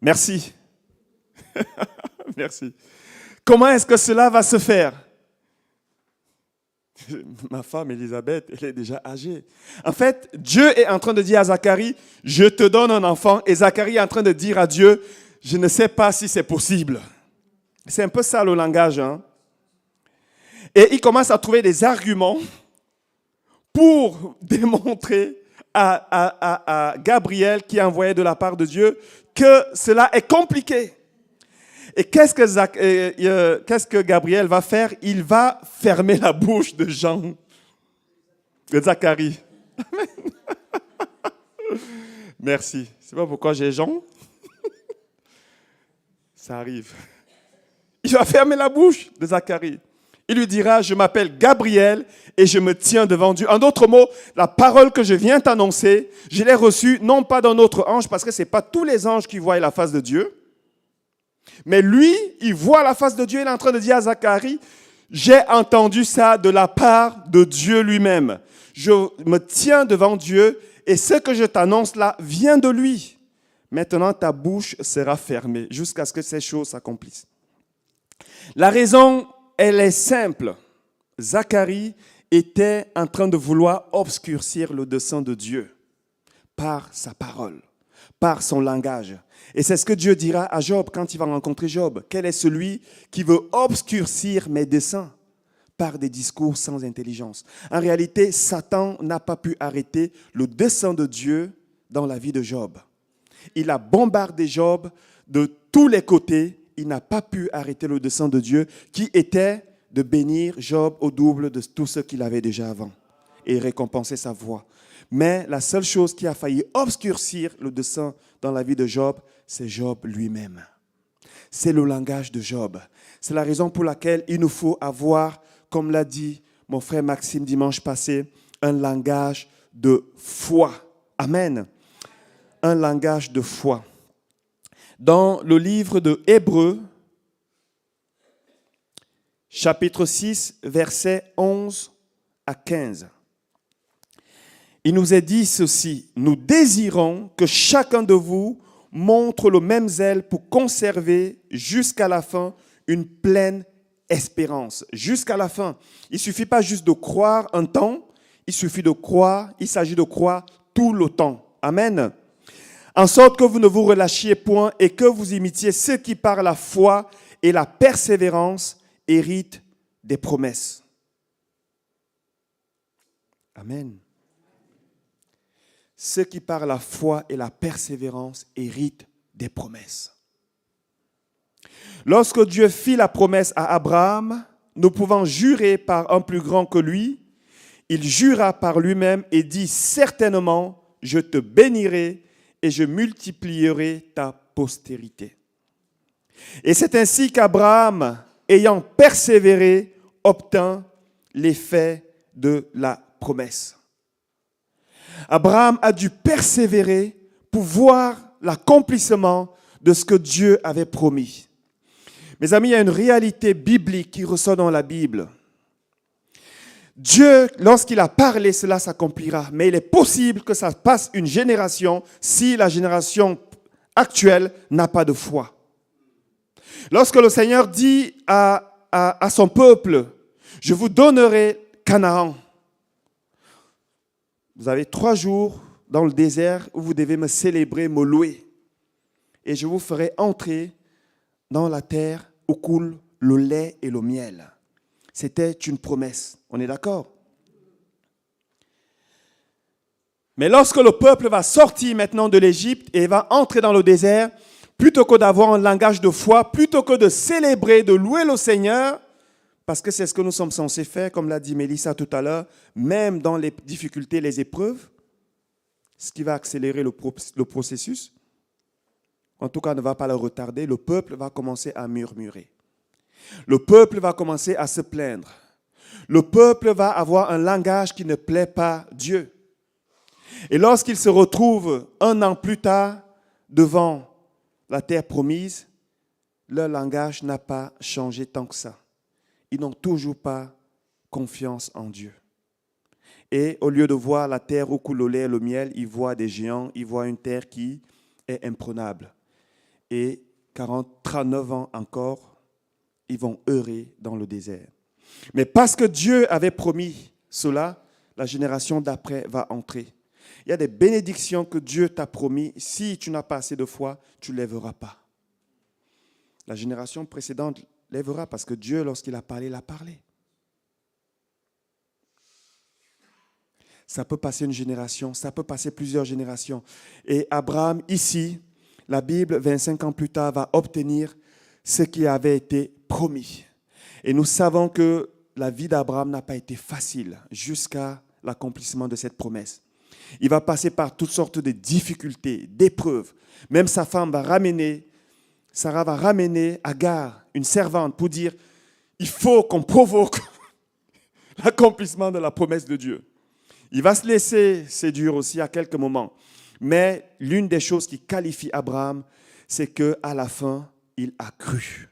merci. Merci. Comment est-ce que cela va se faire? Ma femme Élisabeth, elle est déjà âgée. En fait, Dieu est en train de dire à Zacharie, je te donne un enfant. Et Zacharie est en train de dire à Dieu, je ne sais pas si c'est possible. C'est un peu ça le langage. Hein? Et il commence à trouver des arguments pour démontrer à Gabriel, qui est envoyé de la part de Dieu, que cela est compliqué. Et qu'est-ce que Gabriel va faire? Il va fermer la bouche de Jean, de Zacharie. Merci. C'est pas pourquoi j'ai Jean. Ça arrive. Il va fermer la bouche de Zacharie. Il lui dira, je m'appelle Gabriel et je me tiens devant Dieu. En d'autres mots, la parole que je viens t'annoncer, je l'ai reçue non pas d'un autre ange, parce que ce n'est pas tous les anges qui voient la face de Dieu. Mais lui, il voit la face de Dieu, il est en train de dire à Zacharie, j'ai entendu ça de la part de Dieu lui-même. Je me tiens devant Dieu et ce que je t'annonce là vient de lui. Maintenant, ta bouche sera fermée jusqu'à ce que ces choses s'accomplissent. La raison, elle est simple. Zacharie était en train de vouloir obscurcir le dessein de Dieu par sa parole, par son langage. Et c'est ce que Dieu dira à Job quand il va rencontrer Job. Quel est celui qui veut obscurcir mes desseins par des discours sans intelligence? En réalité, Satan n'a pas pu arrêter le dessein de Dieu dans la vie de Job. Il a bombardé Job de tous les côtés. Il n'a pas pu arrêter le dessein de Dieu qui était de bénir Job au double de tout ce qu'il avait déjà avant et récompenser sa voix. Mais la seule chose qui a failli obscurcir le dessein dans la vie de Job, c'est Job lui-même. C'est le langage de Job. C'est la raison pour laquelle il nous faut avoir, comme l'a dit mon frère Maxime dimanche passé, un langage de foi. Amen. Un langage de foi. Dans le livre de Hébreux, chapitre 6, versets 11 à 15. Il nous est dit ceci: nous désirons que chacun de vous montre le même zèle pour conserver jusqu'à la fin une pleine espérance. Jusqu'à la fin. Il ne suffit pas juste de croire un temps, il suffit de croire, il s'agit de croire tout le temps. Amen. En sorte que vous ne vous relâchiez point et que vous imitiez ceux qui par la foi et la persévérance héritent des promesses. Amen. Ceux qui par la foi et la persévérance héritent des promesses. Lorsque Dieu fit la promesse à Abraham, nous pouvons jurer par un plus grand que lui. Il jura par lui-même et dit: certainement, je te bénirai et je multiplierai ta postérité. Et c'est ainsi qu'Abraham, ayant persévéré, obtint l'effet de la promesse. Abraham a dû persévérer pour voir l'accomplissement de ce que Dieu avait promis. Mes amis, il y a une réalité biblique qui ressort dans la Bible. Dieu, lorsqu'il a parlé, cela s'accomplira. Mais il est possible que ça passe une génération si la génération actuelle n'a pas de foi. Lorsque le Seigneur dit à son peuple: je vous donnerai Canaan. Vous avez 3 jours dans le désert où vous devez me célébrer, me louer. Et je vous ferai entrer dans la terre où coule le lait et le miel. C'était une promesse. On est d'accord? Mais lorsque le peuple va sortir maintenant de l'Égypte et va entrer dans le désert, plutôt que d'avoir un langage de foi, plutôt que de célébrer, de louer le Seigneur, parce que c'est ce que nous sommes censés faire, comme l'a dit Mélissa tout à l'heure, même dans les difficultés, les épreuves, ce qui va accélérer le processus, en tout cas ne va pas le retarder, le peuple va commencer à murmurer. Le peuple va commencer à se plaindre. Le peuple va avoir un langage qui ne plaît pas Dieu. Et lorsqu'il se retrouve 1 an plus tard devant la terre promise, leur langage n'a pas changé tant que ça. Ils n'ont toujours pas confiance en Dieu. Et au lieu de voir la terre où coule le lait et le miel, ils voient des géants, ils voient une terre qui est imprenable. Et 39 ans encore, ils vont errer dans le désert. Mais parce que Dieu avait promis cela, la génération d'après va entrer. Il y a des bénédictions que Dieu t'a promis. Si tu n'as pas assez de foi, tu ne lèveras pas. La génération précédente lèvera parce que Dieu, lorsqu'il a parlé, il a parlé. Ça peut passer une génération, ça peut passer plusieurs générations. Et Abraham, ici, la Bible, 25 ans plus tard, va obtenir ce qui avait été promis. Et nous savons que la vie d'Abraham n'a pas été facile jusqu'à l'accomplissement de cette promesse. Il va passer par toutes sortes de difficultés, d'épreuves. Même sa femme va ramener, Sarah va ramener Agar, une servante, pour dire: il faut qu'on provoque l'accomplissement de la promesse de Dieu. Il va se laisser séduire aussi à quelques moments. Mais l'une des choses qui qualifie Abraham, c'est qu'à la fin, il a cru.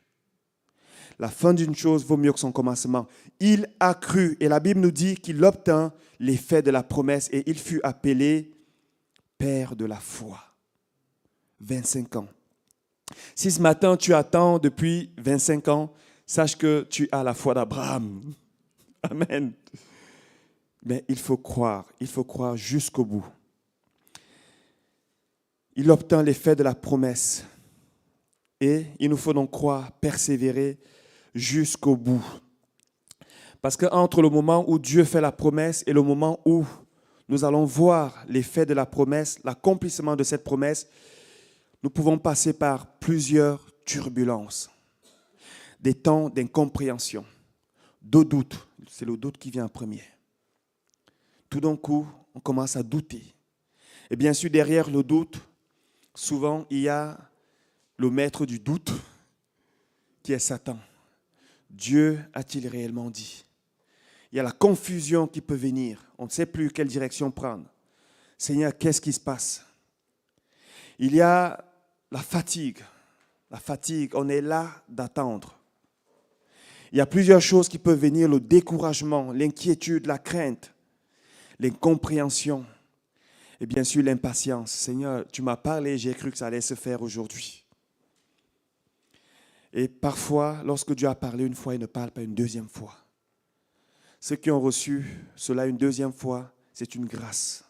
La fin d'une chose vaut mieux que son commencement. Il a cru. Et la Bible nous dit qu'il obtint l'effet de la promesse et il fut appelé Père de la foi. 25 ans. Si ce matin tu attends depuis 25 ans, sache que tu as la foi d'Abraham. Amen. Mais il faut croire jusqu'au bout. Il obtint l'effet de la promesse. Et il nous faut donc croire, persévérer jusqu'au bout. Parce qu'entre le moment où Dieu fait la promesse et le moment où nous allons voir l'effet de la promesse, l'accomplissement de cette promesse, nous pouvons passer par plusieurs turbulences, des temps d'incompréhension, de doute. C'est le doute qui vient en premier. Tout d'un coup, on commence à douter. Et bien sûr, derrière le doute, souvent, il y a le maître du doute, qui est Satan. Dieu a-t-il réellement dit? Il y a la confusion qui peut venir. On ne sait plus quelle direction prendre. Seigneur, qu'est-ce qui se passe? Il y a la fatigue. La fatigue, on est là d'attendre. Il y a plusieurs choses qui peuvent venir, le découragement, l'inquiétude, la crainte, l'incompréhension et bien sûr l'impatience. Seigneur, tu m'as parlé, j'ai cru que ça allait se faire aujourd'hui. Et parfois, lorsque Dieu a parlé une fois, il ne parle pas une deuxième fois. Ceux qui ont reçu cela une deuxième fois, c'est une grâce.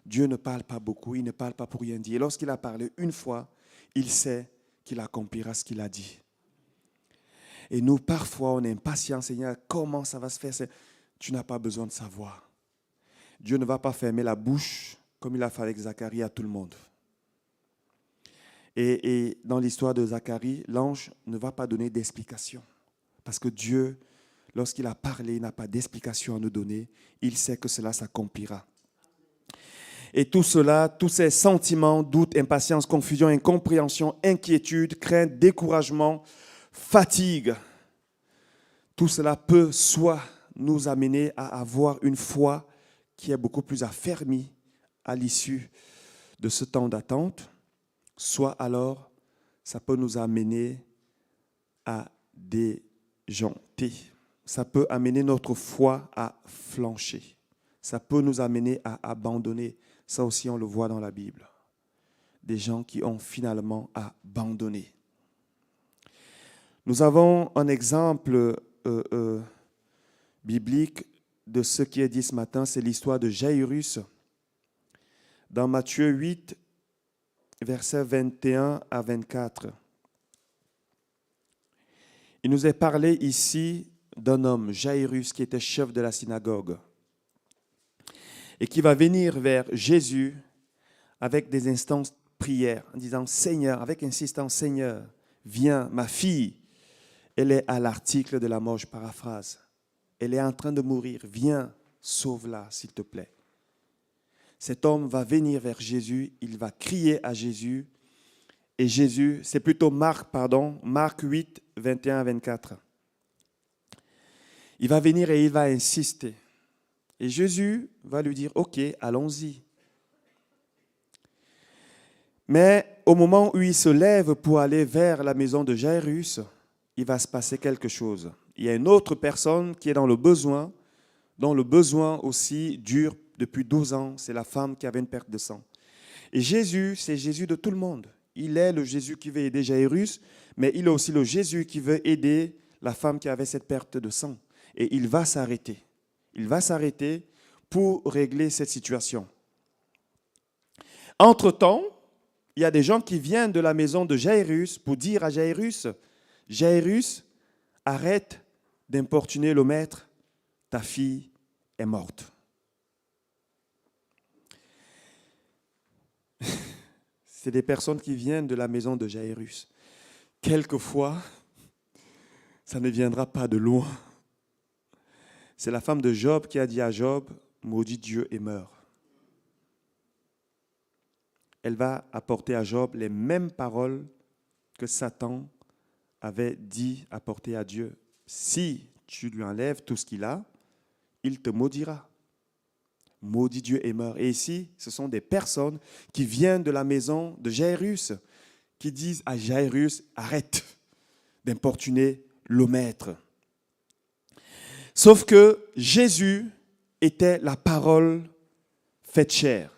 Dieu ne parle pas beaucoup, il ne parle pas pour rien dire. Et lorsqu'il a parlé une fois, il sait qu'il accomplira ce qu'il a dit. Et nous, parfois, on est impatients. Seigneur, comment ça va se faire? Tu n'as pas besoin de savoir. Dieu ne va pas fermer la bouche comme il a fait avec Zacharie à tout le monde. Et dans l'histoire de Zacharie, l'ange ne va pas donner d'explication. Parce que Dieu, lorsqu'il a parlé, il n'a pas d'explication à nous donner. Il sait que cela s'accomplira. Et tout cela, tous ces sentiments, doutes, impatience, confusion, incompréhension, inquiétude, crainte, découragement, fatigue, tout cela peut soit nous amener à avoir une foi qui est beaucoup plus affermie à l'issue de ce temps d'attente, soit alors ça peut nous amener à déjanter. Ça peut amener notre foi à flancher. Ça peut nous amener à abandonner. Ça aussi, on le voit dans la Bible. Des gens qui ont finalement abandonné. Nous avons un exemple biblique de ce qui est dit ce matin. C'est l'histoire de Jairus. Dans Matthieu 8, versets 21 à 24. Il nous est parlé ici d'un homme, Jairus, qui était chef de la synagogue et qui va venir vers Jésus avec des instances de prière en disant « Seigneur », avec insistance, « Seigneur, viens, ma fille, elle est à l'article de la mort, je paraphrase. Elle est en train de mourir, viens, sauve-la, s'il te plaît. » Cet homme va venir vers Jésus, il va crier à Jésus, et Jésus, c'est plutôt Marc 8, 21 à 24. Il va venir et il va insister. Et Jésus va lui dire, ok, allons-y. Mais au moment où il se lève pour aller vers la maison de Jairus, il va se passer quelque chose. Il y a une autre personne qui est dans le besoin, dont le besoin aussi dure depuis 12 ans. C'est la femme qui avait une perte de sang. Et Jésus, c'est Jésus de tout le monde. Il est le Jésus qui veut aider Jairus, mais il est aussi le Jésus qui veut aider la femme qui avait cette perte de sang. Et il va s'arrêter. Il va s'arrêter pour régler cette situation. Entre-temps, il y a des gens qui viennent de la maison de Jairus pour dire à Jairus, « Jairus, arrête d'importuner le maître, ta fille est morte. » C'est des personnes qui viennent de la maison de Jairus. Quelquefois, ça ne viendra pas de loin. C'est la femme de Job qui a dit à Job, « Maudit Dieu et meurs. » Elle va apporter à Job les mêmes paroles que Satan avait dit apporter à Dieu. Si tu lui enlèves tout ce qu'il a, il te maudira. Maudit Dieu et meurs. Et ici, ce sont des personnes qui viennent de la maison de Jairus, qui disent à Jairus, arrête d'importuner le maître. Sauf que Jésus était la parole faite chair.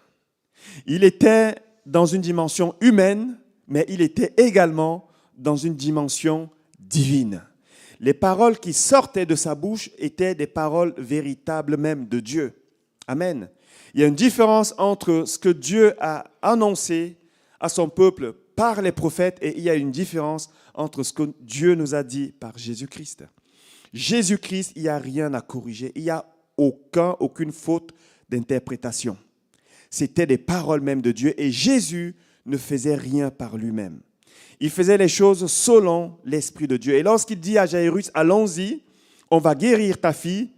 Il était dans une dimension humaine, mais il était également dans une dimension divine. Les paroles qui sortaient de sa bouche étaient des paroles véritables même de Dieu. Amen. Il y a une différence entre ce que Dieu a annoncé à son peuple par les prophètes et il y a une différence entre ce que Dieu nous a dit par Jésus-Christ. Jésus-Christ, il n'y a rien à corriger. Il n'y a aucune faute d'interprétation. C'était des paroles même de Dieu et Jésus ne faisait rien par lui-même. Il faisait les choses selon l'Esprit de Dieu. Et lorsqu'il dit à Jairus, allons-y, on va guérir ta fille,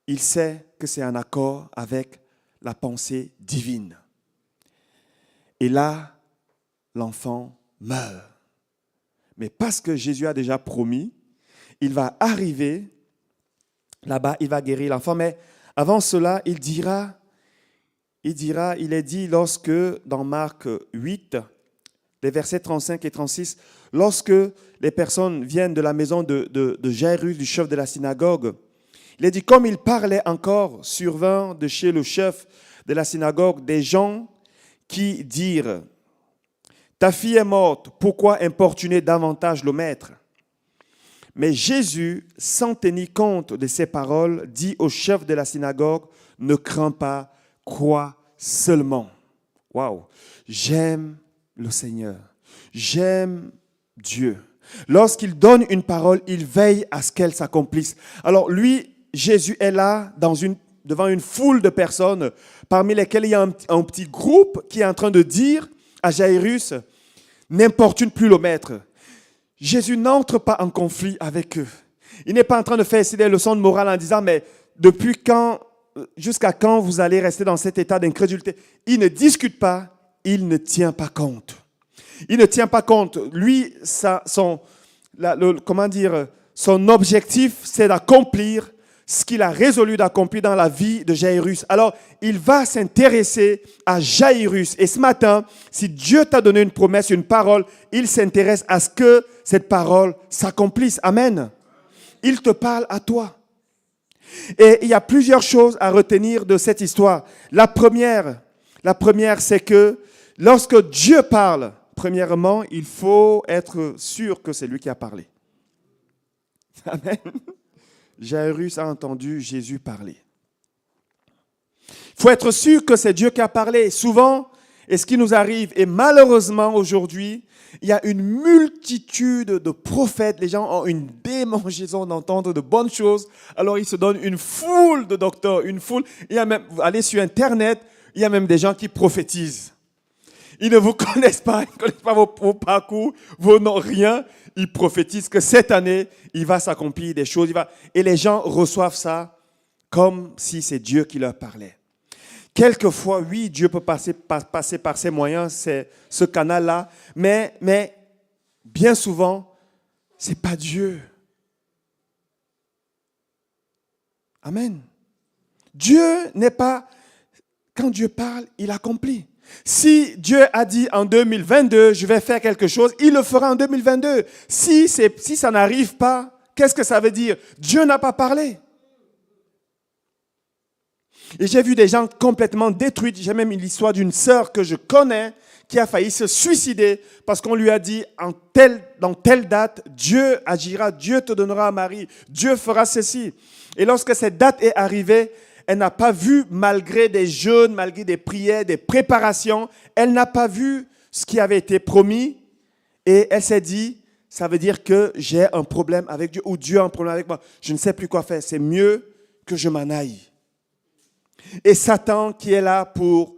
il sait que c'est en accord avec la pensée divine. Et là, l'enfant meurt. Mais parce que Jésus a déjà promis, il va arriver là-bas, il va guérir l'enfant. Mais avant cela, il est dit lorsque, dans Marc 8, les versets 35 et 36, lorsque les personnes viennent de la maison de Jairus, du chef de la synagogue, il est dit, comme il parlait encore, survint de chez le chef de la synagogue des gens qui dirent, ta fille est morte, pourquoi importuner davantage le maître? Mais Jésus, sans tenir compte de ces paroles, dit au chef de la synagogue, ne crains pas, crois seulement. Waouh! J'aime le Seigneur. J'aime Dieu. Lorsqu'il donne une parole, il veille à ce qu'elle s'accomplisse. Alors lui, Jésus est là devant une foule de personnes, parmi lesquelles il y a un petit groupe qui est en train de dire à Jairus, n'importune plus le maître. Jésus n'entre pas en conflit avec eux. Il n'est pas en train de faire ici des leçons de morale en disant, mais depuis quand, jusqu'à quand vous allez rester dans cet état d'incrédulité? Il ne discute pas, il ne tient pas compte. Il ne tient pas compte. Lui, son objectif, c'est d'accomplir ce qu'il a résolu d'accomplir dans la vie de Jairus. Alors, il va s'intéresser à Jairus. Et ce matin, si Dieu t'a donné une promesse, une parole, il s'intéresse à ce que cette parole s'accomplisse. Amen. Il te parle à toi. Et il y a plusieurs choses à retenir de cette histoire. La première, c'est que lorsque Dieu parle, premièrement, il faut être sûr que c'est lui qui a parlé. Amen. Jairus a entendu Jésus parler. Il faut être sûr que c'est Dieu qui a parlé. Souvent, et ce qui nous arrive, et malheureusement aujourd'hui, il y a une multitude de prophètes. Les gens ont une démangeaison d'entendre de bonnes choses. Alors ils se donnent une foule de docteurs, une foule. Il y a même, vous allez sur Internet, il y a même des gens qui prophétisent. Ils ne vous connaissent pas, ils ne connaissent pas vos parcours, vos noms, rien. Ils prophétisent que cette année, il va s'accomplir des choses. Et les gens reçoivent ça comme si c'est Dieu qui leur parlait. Quelquefois, oui, Dieu peut passer par ses moyens, c'est ce canal-là, mais bien souvent, ce n'est pas Dieu. Amen. Dieu n'est pas... Quand Dieu parle, il accomplit. Si Dieu a dit en 2022, je vais faire quelque chose, il le fera en 2022. Si ça n'arrive pas, qu'est-ce que ça veut dire? Dieu n'a pas parlé. Et j'ai vu des gens complètement détruits. J'ai même l'histoire d'une sœur que je connais qui a failli se suicider parce qu'on lui a dit dans telle date, Dieu agira, Dieu te donnera un mari, Dieu fera ceci. Et lorsque cette date est arrivée, elle n'a pas vu, malgré des jeûnes, malgré des prières, des préparations, elle n'a pas vu ce qui avait été promis. Et elle s'est dit, ça veut dire que j'ai un problème avec Dieu ou Dieu a un problème avec moi. Je ne sais plus quoi faire. C'est mieux que je m'en aille. Et Satan qui est là pour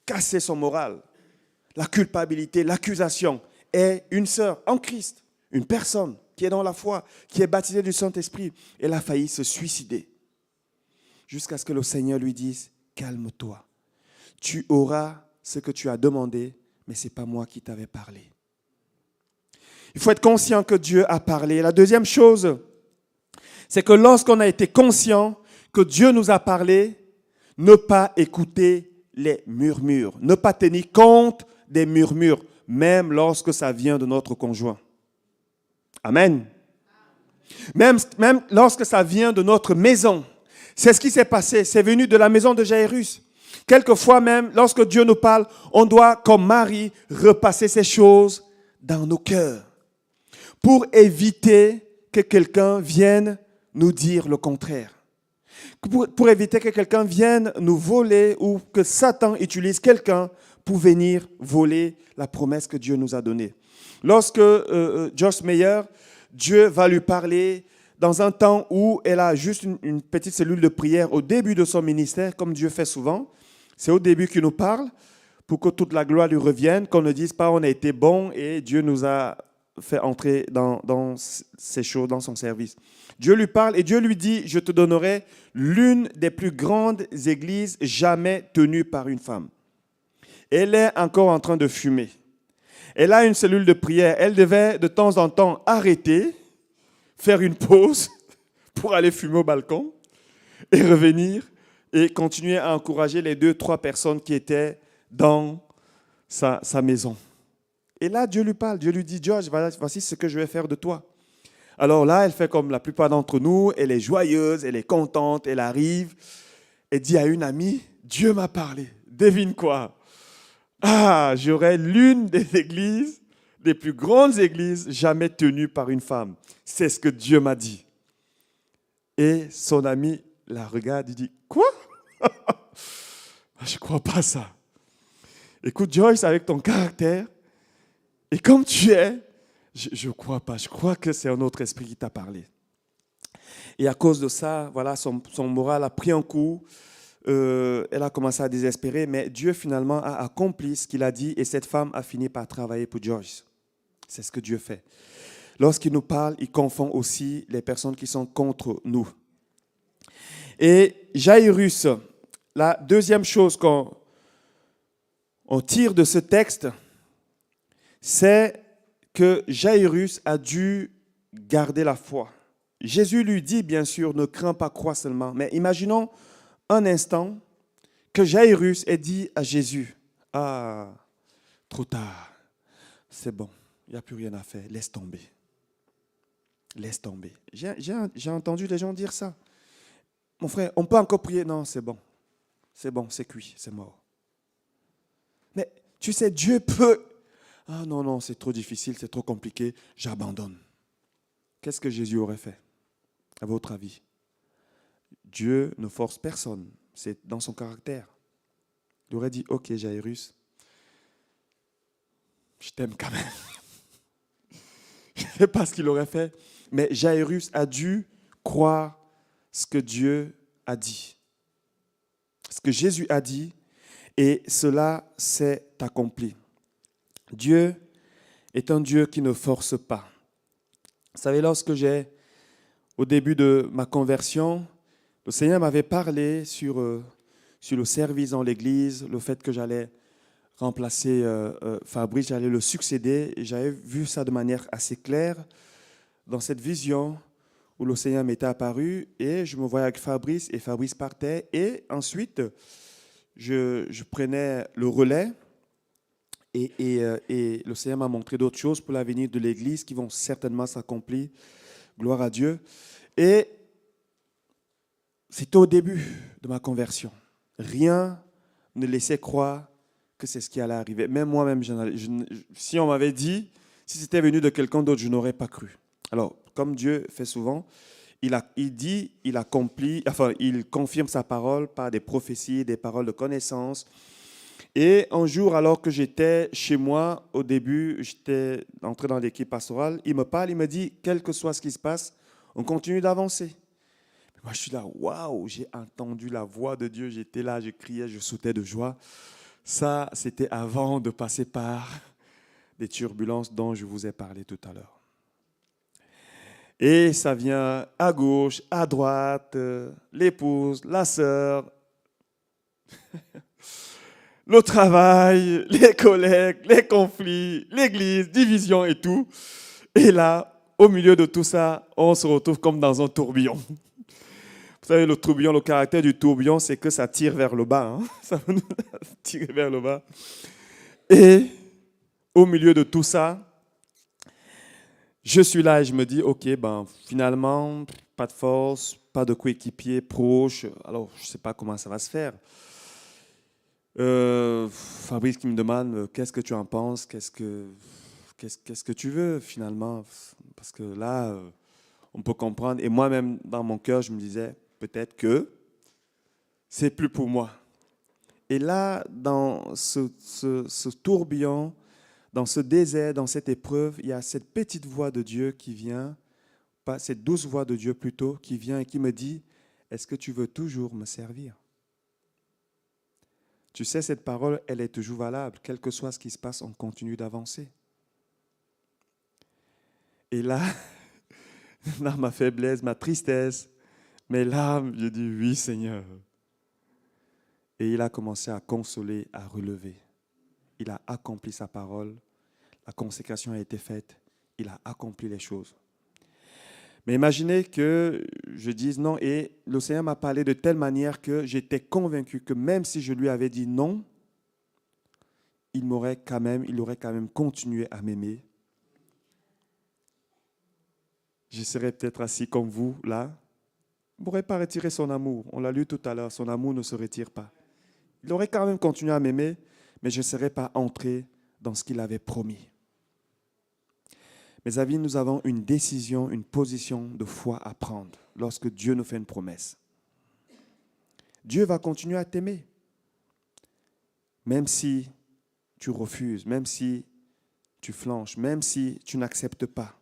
casser son moral, la culpabilité, l'accusation, est une sœur en Christ, une personne qui est dans la foi, qui est baptisée du Saint-Esprit. Elle a failli se suicider. Jusqu'à ce que le Seigneur lui dise, calme-toi. Tu auras ce que tu as demandé, mais ce n'est pas moi qui t'avais parlé. Il faut être conscient que Dieu a parlé. La deuxième chose, c'est que lorsqu'on a été conscient que Dieu nous a parlé, ne pas écouter les murmures, ne pas tenir compte des murmures, même lorsque ça vient de notre conjoint. Amen. Même lorsque ça vient de notre maison. C'est ce qui s'est passé. C'est venu de la maison de Jairus. Quelquefois même, lorsque Dieu nous parle, on doit, comme Marie, repasser ces choses dans nos cœurs pour éviter que quelqu'un vienne nous dire le contraire. Pour éviter que quelqu'un vienne nous voler ou que Satan utilise quelqu'un pour venir voler la promesse que Dieu nous a donnée. Lorsque Joyce Meyer, Dieu va lui parler dans un temps où elle a juste une petite cellule de prière au début de son ministère, comme Dieu fait souvent. C'est au début qu'il nous parle pour que toute la gloire lui revienne, qu'on ne dise pas on a été bon et Dieu nous a fait entrer dans ces choses, dans son service. Dieu lui parle et Dieu lui dit, je te donnerai l'une des plus grandes églises jamais tenues par une femme. Elle est encore en train de fumer. Elle a une cellule de prière. Elle devait de temps en temps arrêter, faire une pause pour aller fumer au balcon et revenir et continuer à encourager les 2-3 personnes qui étaient dans sa maison. Et là, Dieu lui parle. Dieu lui dit, George, voici ce que je vais faire de toi. Alors là, elle fait comme la plupart d'entre nous. Elle est joyeuse, elle est contente, elle arrive. Elle dit à une amie, Dieu m'a parlé. Devine quoi? Ah, j'aurai l'une des églises, des plus grandes églises jamais tenues par une femme. C'est ce que Dieu m'a dit. Et son ami la regarde, il dit, quoi? Je ne crois pas ça. Écoute, Joyce, avec ton caractère, et comme tu es, je ne crois pas. Je crois que c'est un autre esprit qui t'a parlé. Et à cause de ça, voilà, son moral a pris un coup. Elle a commencé à désespérer, mais Dieu finalement a accompli ce qu'il a dit et cette femme a fini par travailler pour Joyce. C'est ce que Dieu fait. Lorsqu'il nous parle, il confond aussi les personnes qui sont contre nous. Et Jairus, la deuxième chose qu'on tire de ce texte, c'est que Jairus a dû garder la foi. Jésus lui dit, bien sûr, ne crains pas, crois seulement. Mais imaginons un instant que Jairus ait dit à Jésus, « Ah, trop tard, c'est bon, il n'y a plus rien à faire, laisse tomber. Laisse tomber. » J'ai entendu les gens dire ça. « Mon frère, on peut encore prier? » Non, c'est bon, c'est cuit, c'est mort. Mais tu sais, Dieu peut... Ah non, c'est trop difficile, c'est trop compliqué, j'abandonne. Qu'est-ce que Jésus aurait fait, à votre avis? Dieu ne force personne, c'est dans son caractère. Il aurait dit, ok Jairus, je t'aime quand même. Je ne sais pas ce qu'il aurait fait, mais Jairus a dû croire ce que Dieu a dit. Ce que Jésus a dit, et cela s'est accompli. Dieu est un Dieu qui ne force pas. Vous savez, au début de ma conversion, le Seigneur m'avait parlé sur le service dans l'église, le fait que j'allais remplacer Fabrice, j'allais le succéder. Et j'avais vu ça de manière assez claire dans cette vision où le Seigneur m'était apparu et je me voyais avec Fabrice et Fabrice partait. Et ensuite, je prenais le relais et le Seigneur m'a montré d'autres choses pour l'avenir de l'église qui vont certainement s'accomplir. Gloire à Dieu. Et c'était au début de ma conversion. Rien ne laissait croire que c'est ce qui allait arriver. Même moi-même, si on m'avait dit, si c'était venu de quelqu'un d'autre, je n'aurais pas cru. Alors, comme Dieu fait souvent, il accomplit, enfin, il confirme sa parole par des prophéties, des paroles de connaissance. Et un jour, alors que j'étais chez moi, au début, j'étais entré dans l'équipe pastorale, il me parle, il me dit, quel que soit ce qui se passe, on continue d'avancer. Moi, je suis là, waouh, j'ai entendu la voix de Dieu, j'étais là, je criais, je sautais de joie. Ça, c'était avant de passer par des turbulences dont je vous ai parlé tout à l'heure. Et ça vient à gauche, à droite, l'épouse, la sœur, le travail, les collègues, les conflits, l'église, division et tout. Et là, au milieu de tout ça, on se retrouve comme dans un tourbillon. Vous savez, le tourbillon, le caractère du tourbillon, c'est que ça tire vers le bas. Ça va nous tirer vers le bas. Et au milieu de tout ça, je suis là et je me dis, ok, finalement, pas de force, pas de coéquipier proche. Alors, je ne sais pas comment ça va se faire. Fabrice qui me demande qu'est-ce que tu en penses, qu'est-ce que tu veux finalement, parce que là, on peut comprendre. Et moi-même, dans mon cœur, je me disais peut-être que c'est plus pour moi. Et là, dans ce tourbillon, dans ce désert, dans cette épreuve, il y a cette petite voix de Dieu qui vient, pas cette douce voix de Dieu plutôt, qui vient et qui me dit, est-ce que tu veux toujours me servir? Tu sais, cette parole, elle est toujours valable. Quel que soit ce qui se passe, on continue d'avancer. Et là, dans ma faiblesse, ma tristesse, mes larmes, je dis oui, Seigneur. Et il a commencé à consoler, à relever. Il a accompli sa parole. La consécration a été faite. Il a accompli les choses. Mais imaginez que je dise non, et le Seigneur m'a parlé de telle manière que j'étais convaincu que même si je lui avais dit non, il aurait quand même continué à m'aimer. Je serais peut-être assis comme vous, là. Il n'aurait pas retiré son amour. On l'a lu tout à l'heure, son amour ne se retire pas. Il aurait quand même continué à m'aimer, mais je ne serais pas entré dans ce qu'il avait promis. Mes amis, nous avons une décision, une position de foi à prendre lorsque Dieu nous fait une promesse. Dieu va continuer à t'aimer, même si tu refuses, même si tu flanches, même si tu n'acceptes pas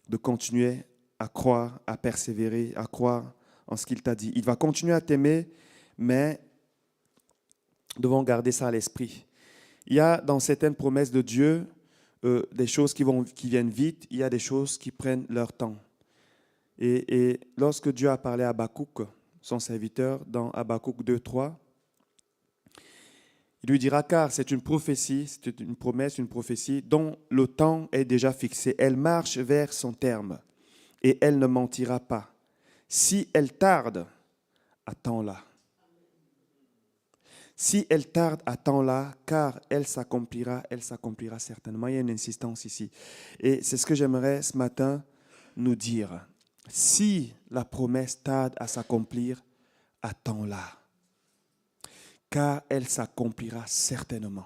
de continuer à croire, à persévérer, à croire en ce qu'il t'a dit. Il va continuer à t'aimer, mais nous devons garder ça à l'esprit. Il y a dans certaines promesses de Dieu des choses qui viennent vite, il y a des choses qui prennent leur temps. Et lorsque Dieu a parlé à Habakkuk, son serviteur, dans Habakkuk 2:3, il lui dira, car c'est une prophétie, c'est une promesse, une prophétie dont le temps est déjà fixé. Elle marche vers son terme et elle ne mentira pas. Si elle tarde, attends-la. Si elle tarde, attends-la, car elle s'accomplira certainement. Il y a une insistance ici. Et c'est ce que j'aimerais ce matin nous dire. Si la promesse tarde à s'accomplir, attends-la, car elle s'accomplira certainement.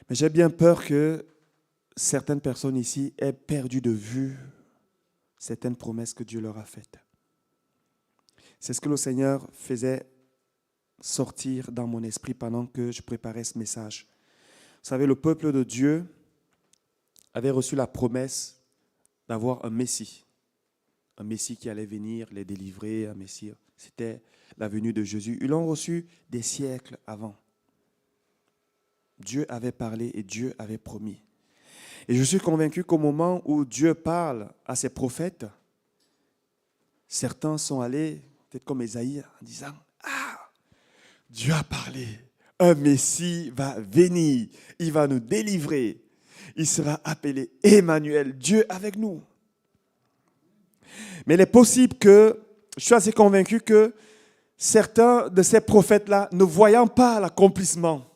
Mais j'ai bien peur que certaines personnes ici aient perdu de vue certaines promesses que Dieu leur a faites. C'est ce que le Seigneur faisait sortir dans mon esprit pendant que je préparais ce message. Vous savez, le peuple de Dieu avait reçu la promesse d'avoir un Messie qui allait venir les délivrer, un Messie. C'était la venue de Jésus. Ils l'ont reçu des siècles avant. Dieu avait parlé et Dieu avait promis. Et je suis convaincu qu'au moment où Dieu parle à ses prophètes, certains sont allés, peut-être comme Ésaïe, en disant « Ah, Dieu a parlé, un Messie va venir, il va nous délivrer, il sera appelé Emmanuel, Dieu avec nous. » Mais il est possible que, je suis assez convaincu que certains de ces prophètes-là, ne voyant pas l'accomplissement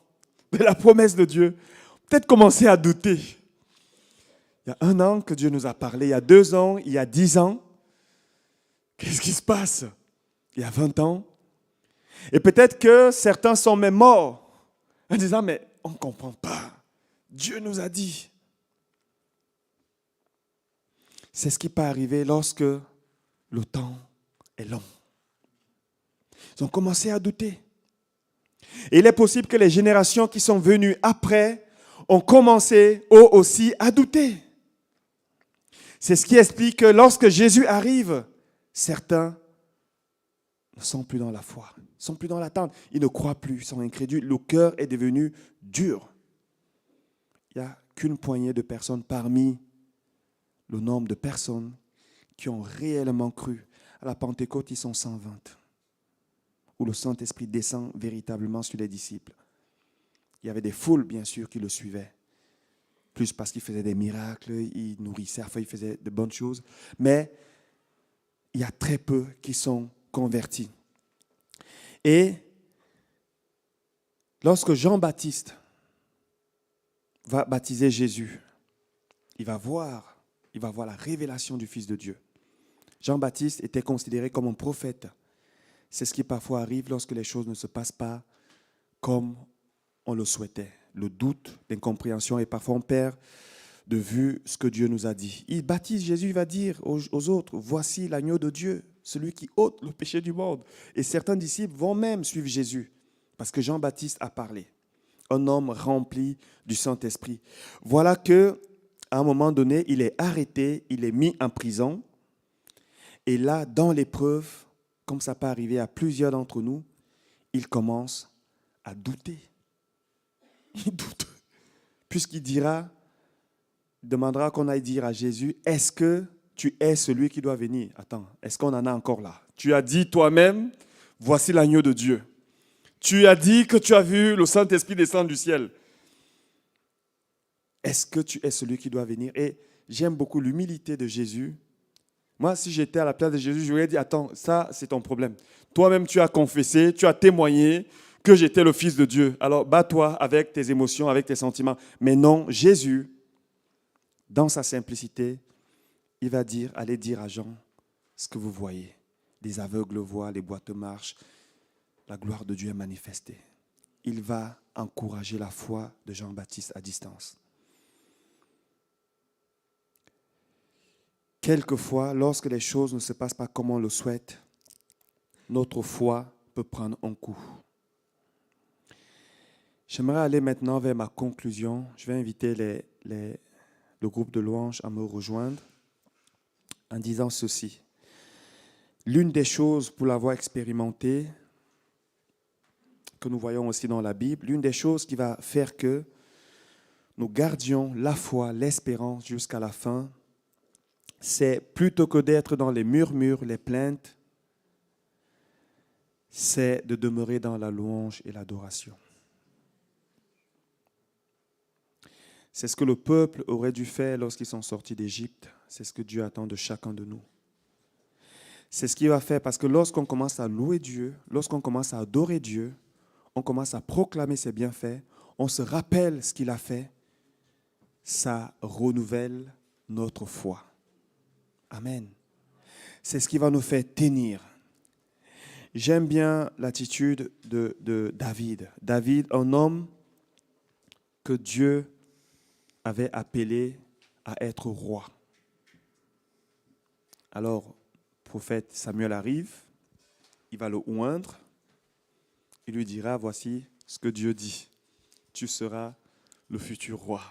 de la promesse de Dieu, peut-être commencer à douter. Il y a 1 an que Dieu nous a parlé, il y a 2 ans, il y a 10 ans. Qu'est-ce qui se passe? Il y a 20 ans. Et peut-être que certains sont même morts en disant, mais on ne comprend pas. Dieu nous a dit. C'est ce qui peut arriver lorsque le temps est long. Ils ont commencé à douter. Et il est possible que les générations qui sont venues après ont commencé eux aussi à douter. C'est ce qui explique que lorsque Jésus arrive, certains ne sont plus dans la foi, ne sont plus dans l'attente. Ils ne croient plus, ils sont incrédules. Le cœur est devenu dur. Il n'y a qu'une poignée de personnes parmi le nombre de personnes qui ont réellement cru. À la Pentecôte, ils sont 120, où le Saint-Esprit descend véritablement sur les disciples. Il y avait des foules, bien sûr, qui le suivaient. Plus parce qu'il faisait des miracles, il nourrissait, enfin, il faisait de bonnes choses. Mais il y a très peu qui sont convertis. Et lorsque Jean-Baptiste va baptiser Jésus, il va voir la révélation du Fils de Dieu. Jean-Baptiste était considéré comme un prophète. C'est ce qui parfois arrive lorsque les choses ne se passent pas comme on le souhaitait. Le doute, l'incompréhension, et parfois on perd de vue ce que Dieu nous a dit. Il baptise, Jésus va dire aux autres, voici l'agneau de Dieu, celui qui ôte le péché du monde. Et certains disciples vont même suivre Jésus, parce que Jean-Baptiste a parlé. Un homme rempli du Saint-Esprit. Voilà que, à un moment donné, il est arrêté, il est mis en prison. Et là, dans l'épreuve, comme ça peut arriver à plusieurs d'entre nous, il commence à douter. Il doute. Puisqu'il demandera qu'on aille dire à Jésus, est-ce que tu es celui qui doit venir? Attends, est-ce qu'on en a encore là? Tu as dit toi-même, voici l'agneau de Dieu. Tu as dit que tu as vu le Saint-Esprit descendre du ciel. Est-ce que tu es celui qui doit venir? Et j'aime beaucoup l'humilité de Jésus. Moi, si j'étais à la place de Jésus, je lui aurais dit, attends, ça, c'est ton problème. Toi-même, tu as confessé, tu as témoigné que j'étais le Fils de Dieu. Alors, bats-toi avec tes émotions, avec tes sentiments. Mais non, Jésus, dans sa simplicité, il va dire, allez dire à Jean ce que vous voyez. Les aveugles voient, les boiteux marchent. La gloire de Dieu est manifestée. Il va encourager la foi de Jean-Baptiste à distance. Quelquefois, lorsque les choses ne se passent pas comme on le souhaite, notre foi peut prendre un coup. J'aimerais aller maintenant vers ma conclusion. Je vais inviter le groupe de louanges à me rejoindre en disant ceci. L'une des choses, pour l'avoir expérimenté, que nous voyons aussi dans la Bible, l'une des choses qui va faire que nous gardions la foi, l'espérance jusqu'à la fin, c'est plutôt que d'être dans les murmures, les plaintes, c'est de demeurer dans la louange et l'adoration. C'est ce que le peuple aurait dû faire lorsqu'ils sont sortis d'Égypte. C'est ce que Dieu attend de chacun de nous. C'est ce qu'il va faire parce que lorsqu'on commence à louer Dieu, lorsqu'on commence à adorer Dieu, on commence à proclamer ses bienfaits, on se rappelle ce qu'il a fait, ça renouvelle notre foi. Amen. C'est ce qui va nous faire tenir. J'aime bien l'attitude de David. David, un homme que Dieu avait appelé à être roi. Alors, le prophète Samuel arrive, il va le oindre, il lui dira, voici ce que Dieu dit, tu seras le futur roi.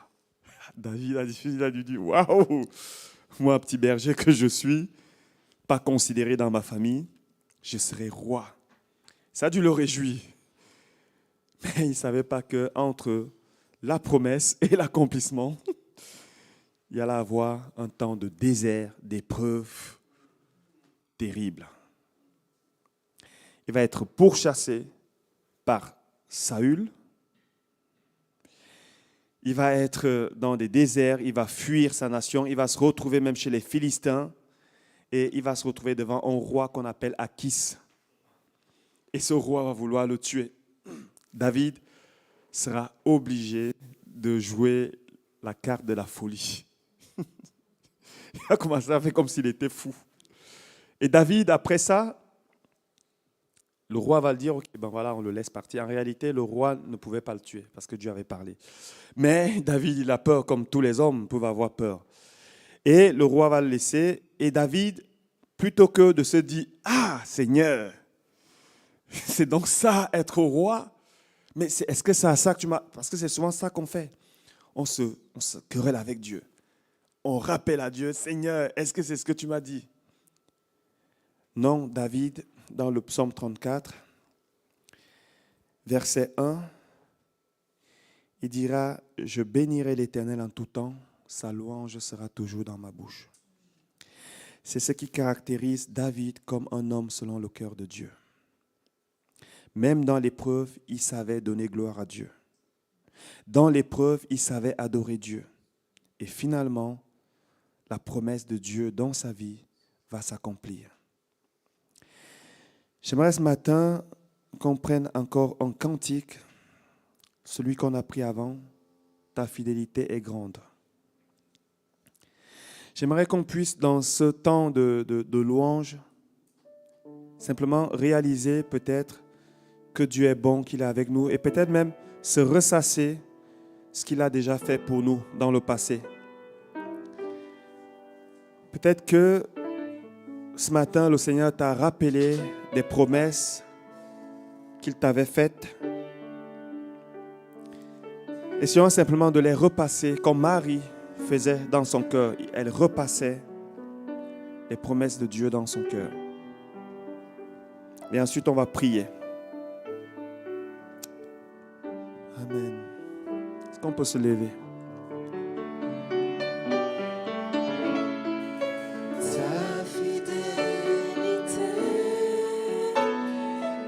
David a dû dire, waouh, moi, petit berger que je suis, pas considéré dans ma famille, je serai roi. Ça a dû le réjouir. Mais il ne savait pas qu'entre la promesse et l'accomplissement, il y allait avoir un temps de désert, d'épreuves terribles. Il va être pourchassé par Saül. Il va être dans des déserts, il va fuir sa nation, il va se retrouver même chez les Philistins et il va se retrouver devant un roi qu'on appelle Achis. Et ce roi va vouloir le tuer. David sera obligé de jouer la carte de la folie. Il a commencé à faire comme s'il était fou. Et David, après ça, le roi va le dire, ok, ben voilà, on le laisse partir. En réalité, le roi ne pouvait pas le tuer parce que Dieu avait parlé. Mais David, il a peur, comme tous les hommes peuvent avoir peur. Et le roi va le laisser. Et David, plutôt que de se dire, ah, Seigneur, c'est donc ça, être roi. Mais est-ce que c'est à ça que tu m'as... Parce que c'est souvent ça qu'on fait. On se querelle avec Dieu. On rappelle à Dieu, Seigneur, est-ce que c'est ce que tu m'as dit? Non, David, dans le psaume 34, verset 1, il dira, je bénirai l'Éternel en tout temps, sa louange sera toujours dans ma bouche. C'est ce qui caractérise David comme un homme selon le cœur de Dieu. Même dans l'épreuve, il savait donner gloire à Dieu. Dans l'épreuve, il savait adorer Dieu. Et finalement, la promesse de Dieu dans sa vie va s'accomplir. J'aimerais ce matin qu'on prenne encore un cantique, celui qu'on a pris avant, ta fidélité est grande. J'aimerais qu'on puisse, dans ce temps de louange, simplement réaliser peut-être que Dieu est bon, qu'il est avec nous, et peut-être même se ressasser ce qu'il a déjà fait pour nous dans le passé. Peut-être que ce matin, le Seigneur t'a rappelé des promesses qu'il t'avait faites. Essayons simplement de les repasser comme Marie faisait dans son cœur. Elle repassait les promesses de Dieu dans son cœur. Et ensuite, on va prier. Amen. Est-ce qu'on peut se lever? Ta fidélité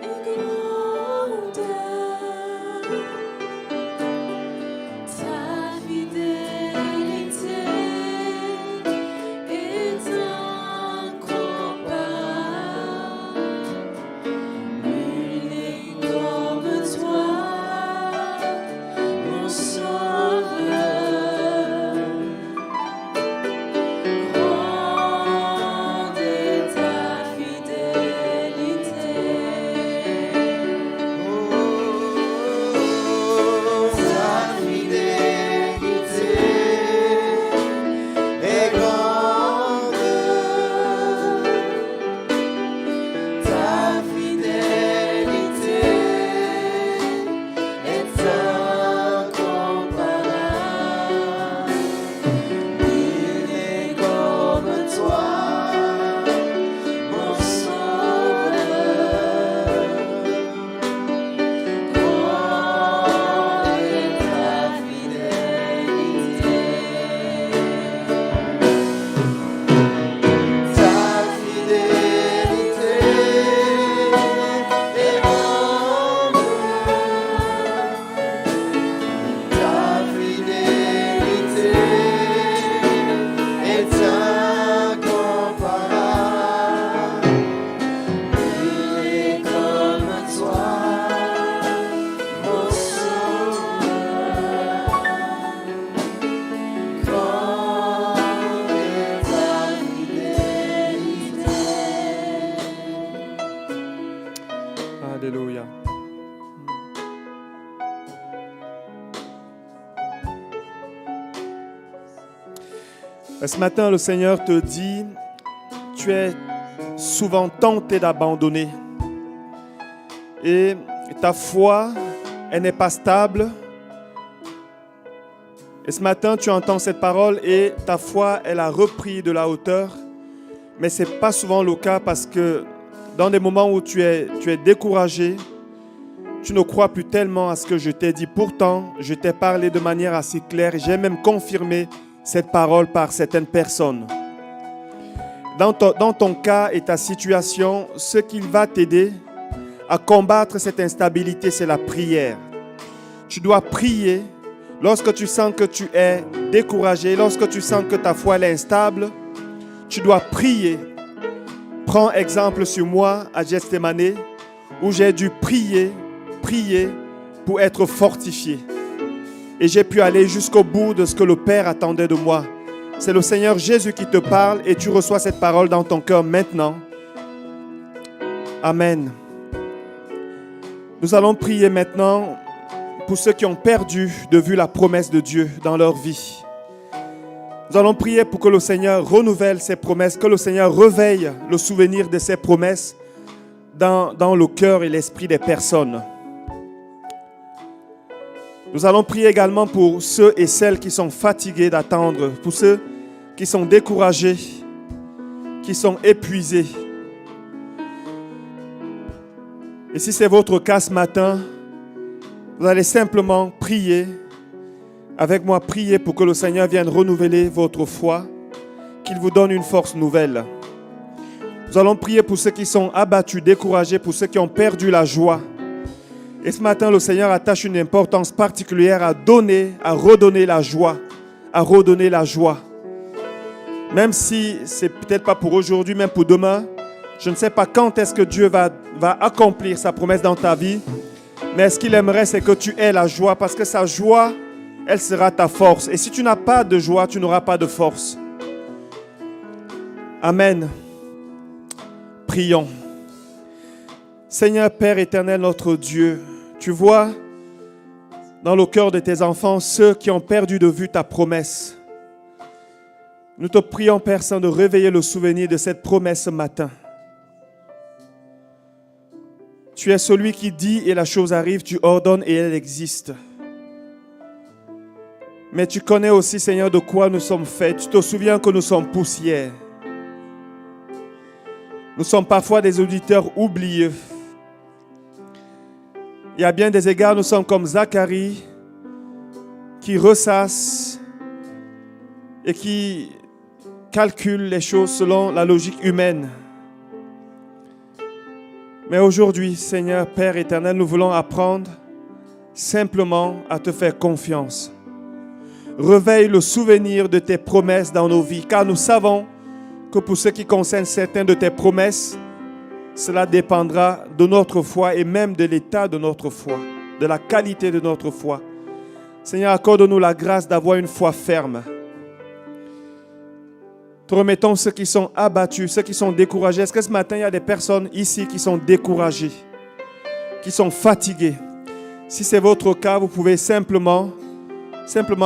est grande. Ta fidélité est incomparable. Nul n'est comme toi, mon Sauveur. Grande est ta fidélité. Ta fidélité est grande. Ta fidélité est incomparable. Il est comme toi, mon Sauveur. Grande est ta fidélité. Ta fidélité est grande. Ta fidélité est incomparable. Il est comme toi, mon Sauveur. Grande est ta fidélité. Alléluia. Ce matin, le Seigneur te dit, tu es souvent tenté d'abandonner. Et ta foi, elle n'est pas stable. Et ce matin, tu entends cette parole et ta foi, elle a repris de la hauteur. Mais ce n'est pas souvent le cas parce que dans des moments où tu es découragé, tu ne crois plus tellement à ce que je t'ai dit. Pourtant, je t'ai parlé de manière assez claire. J'ai même confirmé cette parole par certaines personnes. Dans ton cas et ta situation, ce qui va t'aider à combattre cette instabilité, c'est la prière. Tu dois prier lorsque tu sens que tu es découragé, lorsque tu sens que ta foi est instable. Tu dois prier. Prends exemple sur moi à Gethsémani où j'ai dû prier pour être fortifié. Et j'ai pu aller jusqu'au bout de ce que le Père attendait de moi. C'est le Seigneur Jésus qui te parle et tu reçois cette parole dans ton cœur maintenant. Amen. Nous allons prier maintenant pour ceux qui ont perdu de vue la promesse de Dieu dans leur vie. Nous allons prier pour que le Seigneur renouvelle ses promesses, que le Seigneur réveille le souvenir de ses promesses dans le cœur et l'esprit des personnes. Nous allons prier également pour ceux et celles qui sont fatigués d'attendre, pour ceux qui sont découragés, qui sont épuisés. Et si c'est votre cas ce matin, vous allez simplement prier avec moi, prier pour que le Seigneur vienne renouveler votre foi, qu'il vous donne une force nouvelle. Nous allons prier pour ceux qui sont abattus, découragés, pour ceux qui ont perdu la joie. Et ce matin, le Seigneur attache une importance particulière à donner, à redonner la joie, à redonner la joie. Même si c'est peut-être pas pour aujourd'hui, même pour demain, je ne sais pas quand est-ce que Dieu va accomplir sa promesse dans ta vie, mais ce qu'il aimerait, c'est que tu aies la joie, parce que sa joie, elle sera ta force. Et si tu n'as pas de joie, tu n'auras pas de force. Amen. Prions. Seigneur Père éternel, notre Dieu, tu vois dans le cœur de tes enfants ceux qui ont perdu de vue ta promesse. Nous te prions, Père Saint, de réveiller le souvenir de cette promesse ce matin. Tu es celui qui dit et la chose arrive, tu ordonnes et elle existe. Mais tu connais aussi, Seigneur, de quoi nous sommes faits. Tu te souviens que nous sommes poussière. Nous sommes parfois des auditeurs oublieux. Et à bien des égards, nous sommes comme Zacharie qui ressasse et qui calcule les choses selon la logique humaine. Mais aujourd'hui, Seigneur Père éternel, nous voulons apprendre simplement à te faire confiance. Réveille le souvenir de tes promesses dans nos vies, car nous savons que pour ce qui concerne certaines de tes promesses, cela dépendra de notre foi et même de l'état de notre foi, de la qualité de notre foi. Seigneur, accorde-nous la grâce d'avoir une foi ferme. Te remettons ceux qui sont abattus, ceux qui sont découragés. Est-ce que ce matin, il y a des personnes ici qui sont découragées, qui sont fatiguées? Si c'est votre cas, vous pouvez simplement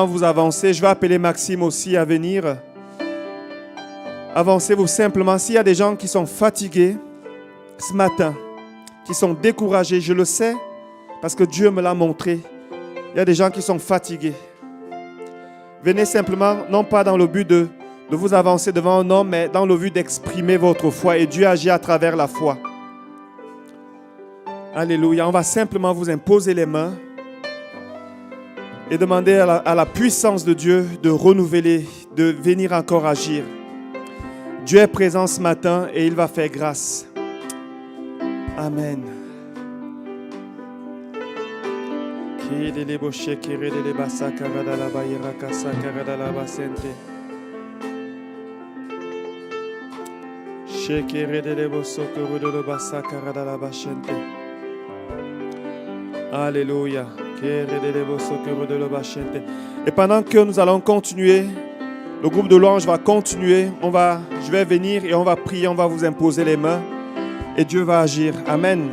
vous avancer. Je vais appeler Maxime aussi à venir. Avancez-vous simplement. S'il y a des gens qui sont fatigués ce matin, qui sont découragés, je le sais parce que Dieu me l'a montré. Il y a des gens qui sont fatigués. Venez simplement, non pas dans le but de vous avancer devant un homme, mais dans le but d'exprimer votre foi et Dieu agit à travers la foi. Alléluia. On va simplement vous imposer les mains et demander à la puissance de Dieu de renouveler, de venir encore agir. Dieu est présent ce matin et il va faire grâce. Amen. Alléluia. Et pendant que nous allons continuer, le groupe de louange va continuer. Je vais venir et on va prier, on va vous imposer les mains et Dieu va agir. Amen.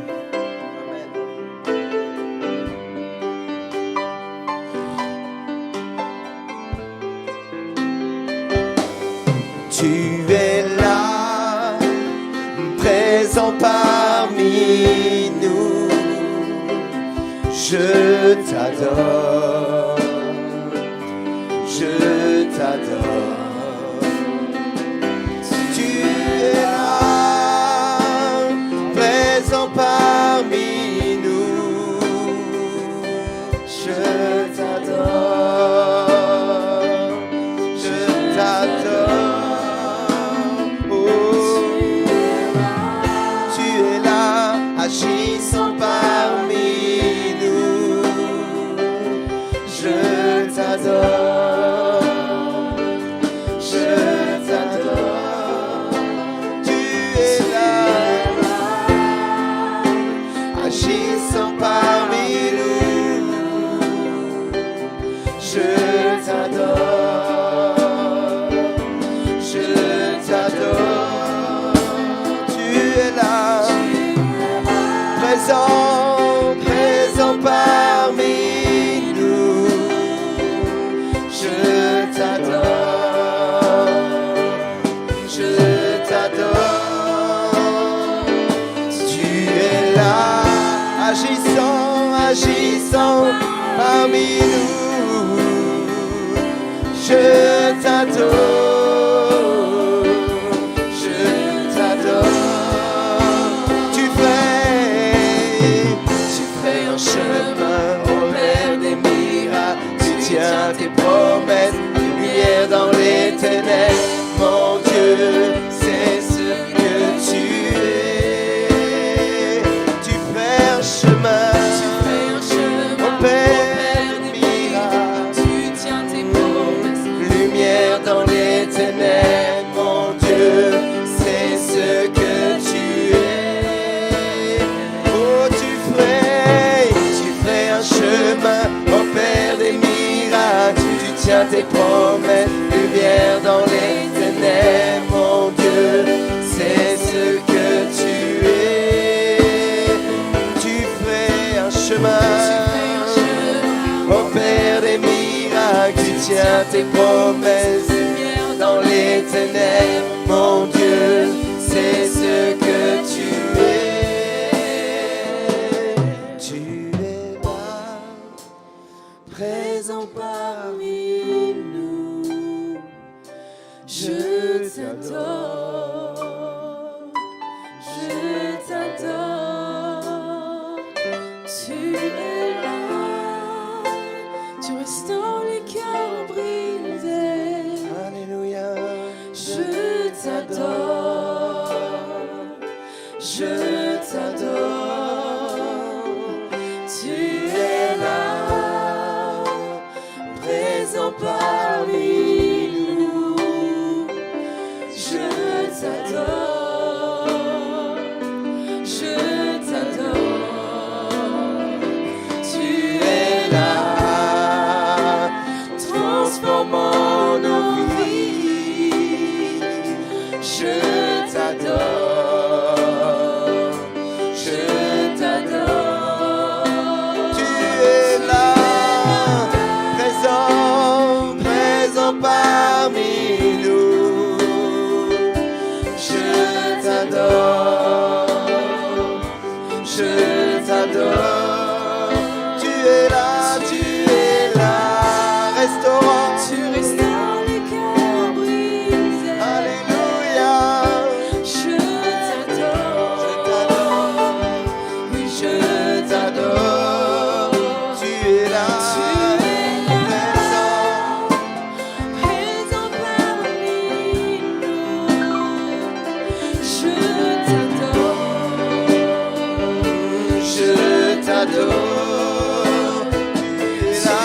Tu es là, présent parmi nous. Je t'adore, je t'adore. Tu es là, présent parmi nous. Je t'adore, je t'adore. Oh, tu es là, agissant parmi nous. Je t'adore, je t'adore. Tu es là, agissant parmi nous. Je t'adore, je t'adore. Tu es là, présent, présent parmi nous. Je t'adore, je t'adore. Tu es là, agissant, agissant parmi nous. Je t'adore, je t'adore. Tu fais un chemin au vers des miracles. Tu tiens tes promesses, lumière dans les ténèbres. Mon Dieu, c'est ce que tu es. Tu fais un chemin au Père des miracles. Tu tiens tes promesses. Lumière dans les ténèbres, mon Dieu, c'est ce que tu es. Oh, tu ferais un chemin au Père des miracles. Tu tiens tes promesses, lumière dans les ténèbres, mon Dieu, c'est ce que tu es. miracles, tu tiens tes promesses. Dans les ténèbres, mon Dieu, c'est ce que tu es. Tu es là, présent parmi nous, je t'adore, je t'adore. Tu es là, tu restaures les cœurs brisés. Alléluia. Je t'adore, je t'adore. Tu es là, présent parmi nous. Je t'adore, je t'adore. Tu es là, transformant nos vies. Je t'adore, je t'adore. Tu es là, présent, présent parmi nous. Je t'adore, je t'adore. Tu es là, restaurant. Tu restaures les cœurs brisés. Alléluia. Je t'adore, oui je T'adore. Tu es là, présent parmi nous. Je t'adore, je t'adore. Tu es là,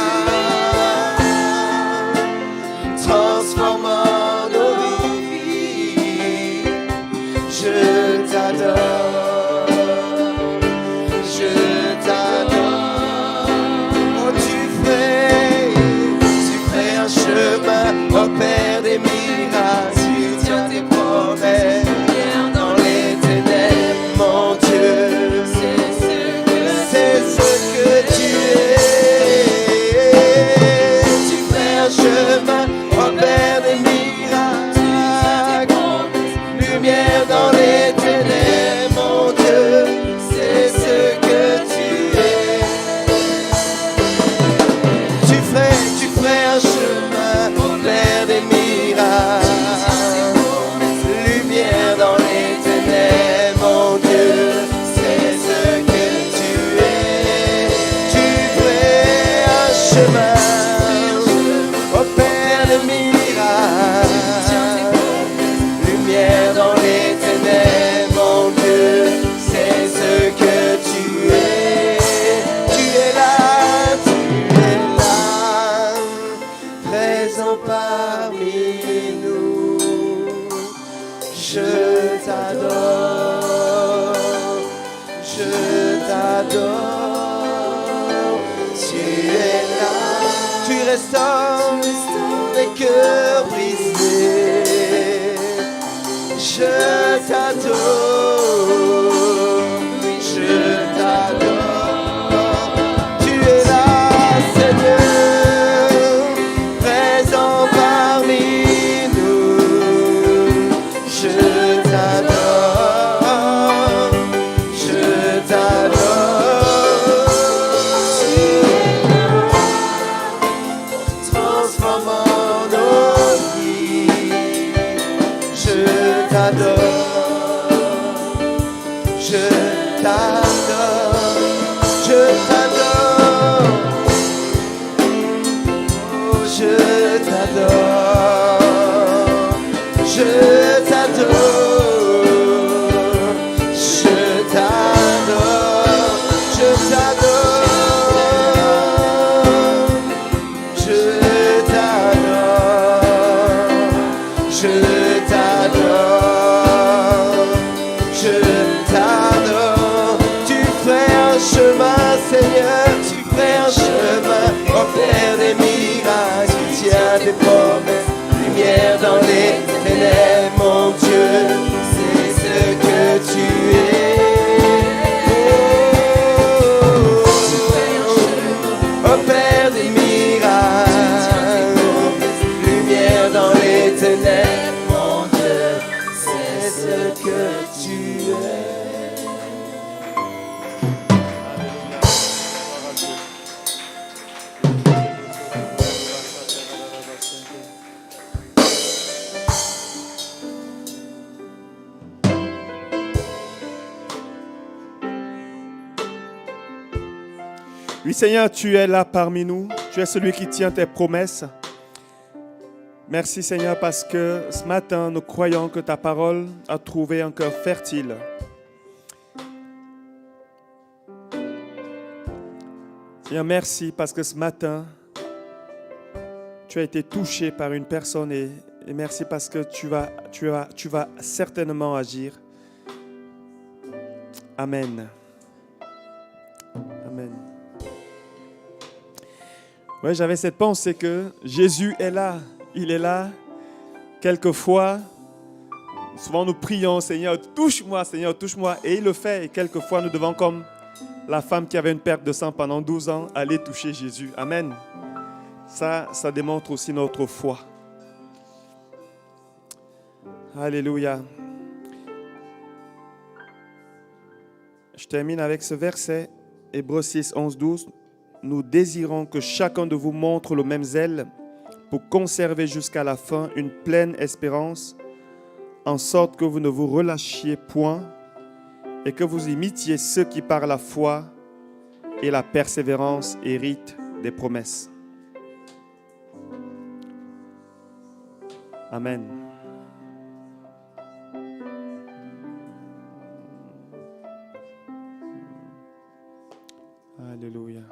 transformant nos vies. Je t'adore, je t'adore. Oh, tu fais un chemin, oh Père des miracles. Tu tiens tes promesses dans les ténèbres, mon Dieu. c'est ce que Tu es. Tu fais un chemin, oh Père des miracles. Lumière dans les ténèbres, mon Dieu. C'est ce que tu es. Tu ferais un chemin, oh Père des miracles. Lumière dans les ténèbres, mon Dieu. C'est ce que tu es. Tu ferais un chemin, oh Père des miracles. Lumière dans les ténèbres, mon Dieu. C'est ce que tu es. Tu es là, présent parmi nous. Je t'adore, je t'adore. Tu es là, tu restaures les cœurs brisés. Je t'adore, je t'adore. Tu es là, Seigneur, présent parmi nous. Je t'adore, je t'adore. Transformant nos vies. Je t'adore, je t'adore, je t'adore. Oh, je t'adore, je t'adore, je t'adore, je t'adore, je t'adore, je t'adore, je t'adore. Tu ferais un chemin, Seigneur, tu ferais un chemin, oh Père des miracles, tu tiens tes promesses. Seigneur, tu es là parmi nous. Tu es celui qui tient tes promesses. Merci Seigneur parce que ce matin, nous croyons que ta parole a trouvé un cœur fertile. Seigneur, merci parce que ce matin, tu as été touché par une personne et merci parce que tu vas certainement agir. Amen. Amen. Oui, j'avais cette pensée que Jésus est là. Il est là. Quelquefois, souvent nous prions, Seigneur, touche-moi, Seigneur, touche-moi. Et il le fait. Et quelquefois, nous devons, comme la femme qui avait une perte de sang pendant 12 ans, aller toucher Jésus. Amen. Ça démontre aussi notre foi. Alléluia. Je termine avec ce verset, Hébreux 6, 11, 12. Nous désirons que chacun de vous montre le même zèle pour conserver jusqu'à la fin une pleine espérance, en sorte que vous ne vous relâchiez point et que vous imitiez ceux qui par la foi et la persévérance héritent des promesses. Amen. Alléluia.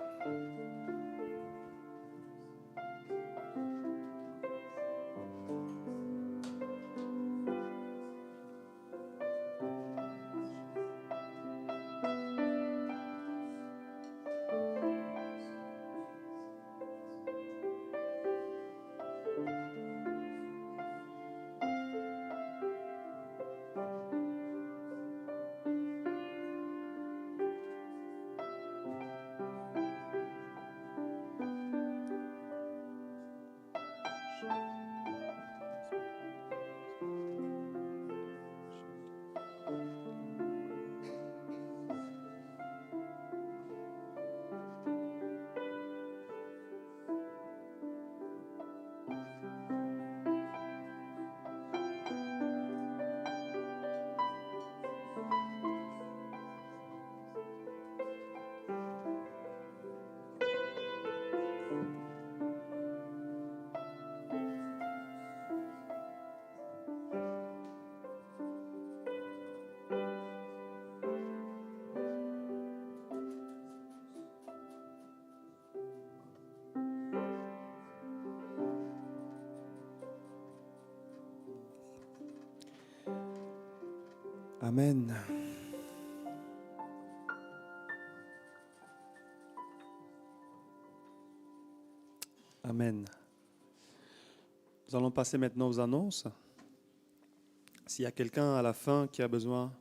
Amen. Amen. Nous allons passer maintenant aux annonces. S'il y a quelqu'un à la fin qui a besoin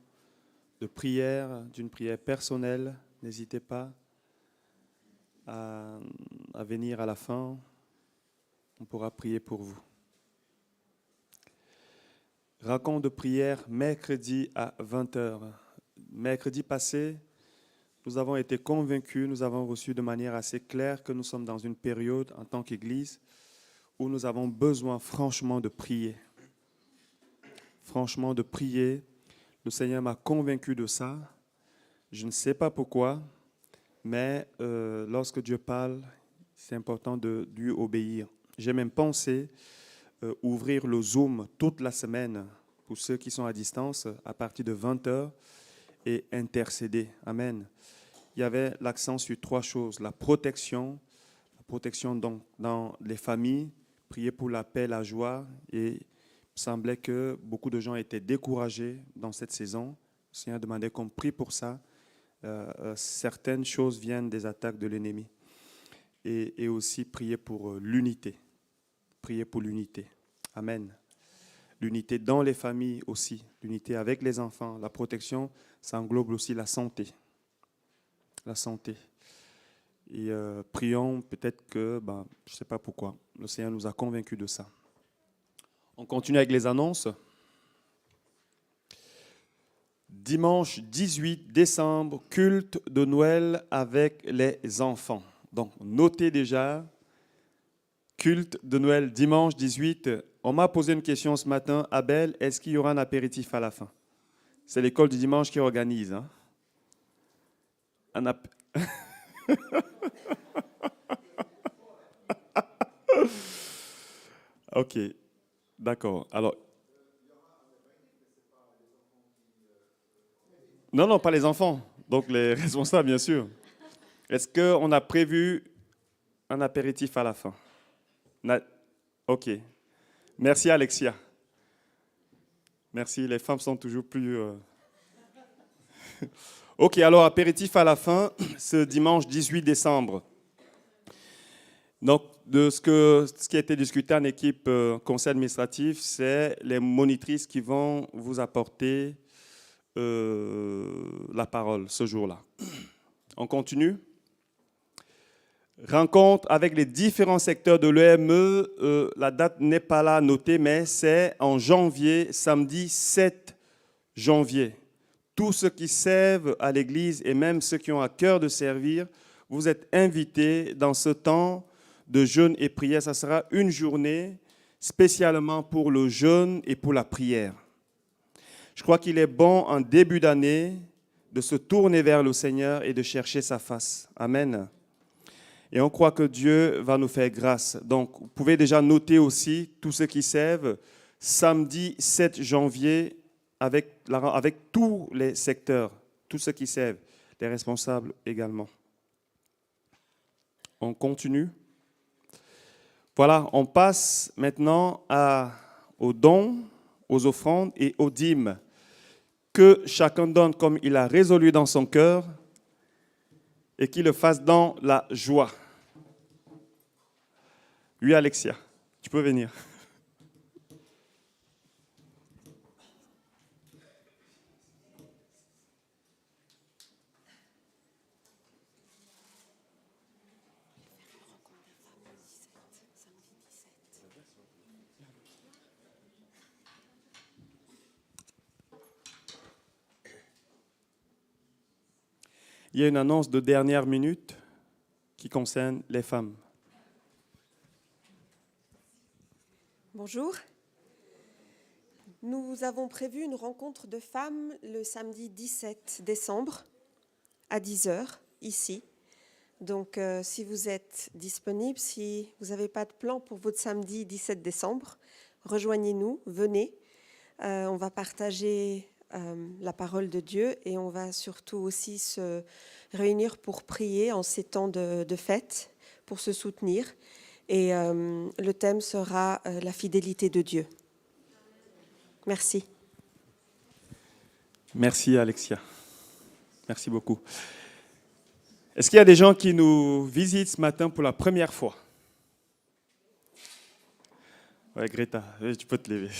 de prière, d'une prière personnelle, n'hésitez pas à venir à la fin. On pourra prier pour vous. Rencontre de prière mercredi à 20h. Mercredi passé, nous avons été convaincus, nous avons reçu de manière assez claire que nous sommes dans une période en tant qu'Église où nous avons besoin franchement de prier. Franchement de prier. Le Seigneur m'a convaincu de ça. Je ne sais pas pourquoi, mais lorsque Dieu parle, c'est important de lui obéir. J'ai même pensé ouvrir le Zoom toute la semaine pour ceux qui sont à distance à partir de 20h et intercéder. Amen. Il y avait l'accent sur 3 choses. La protection donc dans les familles, prier pour la paix, la joie. Et il semblait que beaucoup de gens étaient découragés dans cette saison. Le Seigneur demandait qu'on prie pour ça. Certaines choses viennent des attaques de l'ennemi. Et aussi prier pour l'unité. Prier pour l'unité. Amen. L'unité dans les familles aussi. L'unité avec les enfants. La protection, ça englobe aussi la santé. La santé. Et prions peut-être que, je ne sais pas pourquoi, le Seigneur nous a convaincus de ça. On continue avec les annonces. Dimanche 18 décembre, culte de Noël avec les enfants. Donc, notez déjà, culte de Noël dimanche 18. On m'a posé une question ce matin. Abel, est-ce qu'il y aura un apéritif à la fin? C'est l'école du dimanche qui organise. Hein? Ok, d'accord. Alors, non, non, pas les enfants. Donc les responsables, bien sûr. Est-ce qu'on a prévu un apéritif à la fin? Ok. Merci, Alexia. Merci, les femmes sont toujours plus... Ok, alors apéritif à la fin, ce dimanche 18 décembre. Donc, de ce qui a été discuté en équipe conseil administratif, c'est les monitrices qui vont vous apporter la parole ce jour-là. On continue. Rencontre avec les différents secteurs de l'EME, la date n'est pas là notée, mais c'est en janvier, samedi 7 janvier. Tous ceux qui servent à l'Église et même ceux qui ont à cœur de servir, vous êtes invités dans ce temps de jeûne et prière. Ça sera une journée spécialement pour le jeûne et pour la prière. Je crois qu'il est bon en début d'année de se tourner vers le Seigneur et de chercher sa face. Amen. Et on croit que Dieu va nous faire grâce. Donc, vous pouvez déjà noter aussi tous ceux qui servent, samedi 7 janvier, avec tous les secteurs, tous ceux qui servent, les responsables également. On continue. Voilà, on passe maintenant aux dons, aux offrandes et aux dîmes. Que chacun donne comme il a résolu dans son cœur et qu'il le fasse dans la joie. Oui, Alexia, tu peux venir. Il y a une annonce de dernière minute qui concerne les femmes. Bonjour. Nous avons prévu une rencontre de femmes le samedi 17 décembre à 10h, ici. Donc, si vous êtes disponible, si vous n'avez pas de plan pour votre samedi 17 décembre, rejoignez-nous, venez. On va partager la parole de Dieu et on va surtout aussi se réunir pour prier en ces temps de fête, pour se soutenir. Et le thème sera la fidélité de Dieu. Merci. Merci, Alexia. Merci beaucoup. Est-ce qu'il y a des gens qui nous visitent ce matin pour la première fois? Ouais, Greta, tu peux te lever.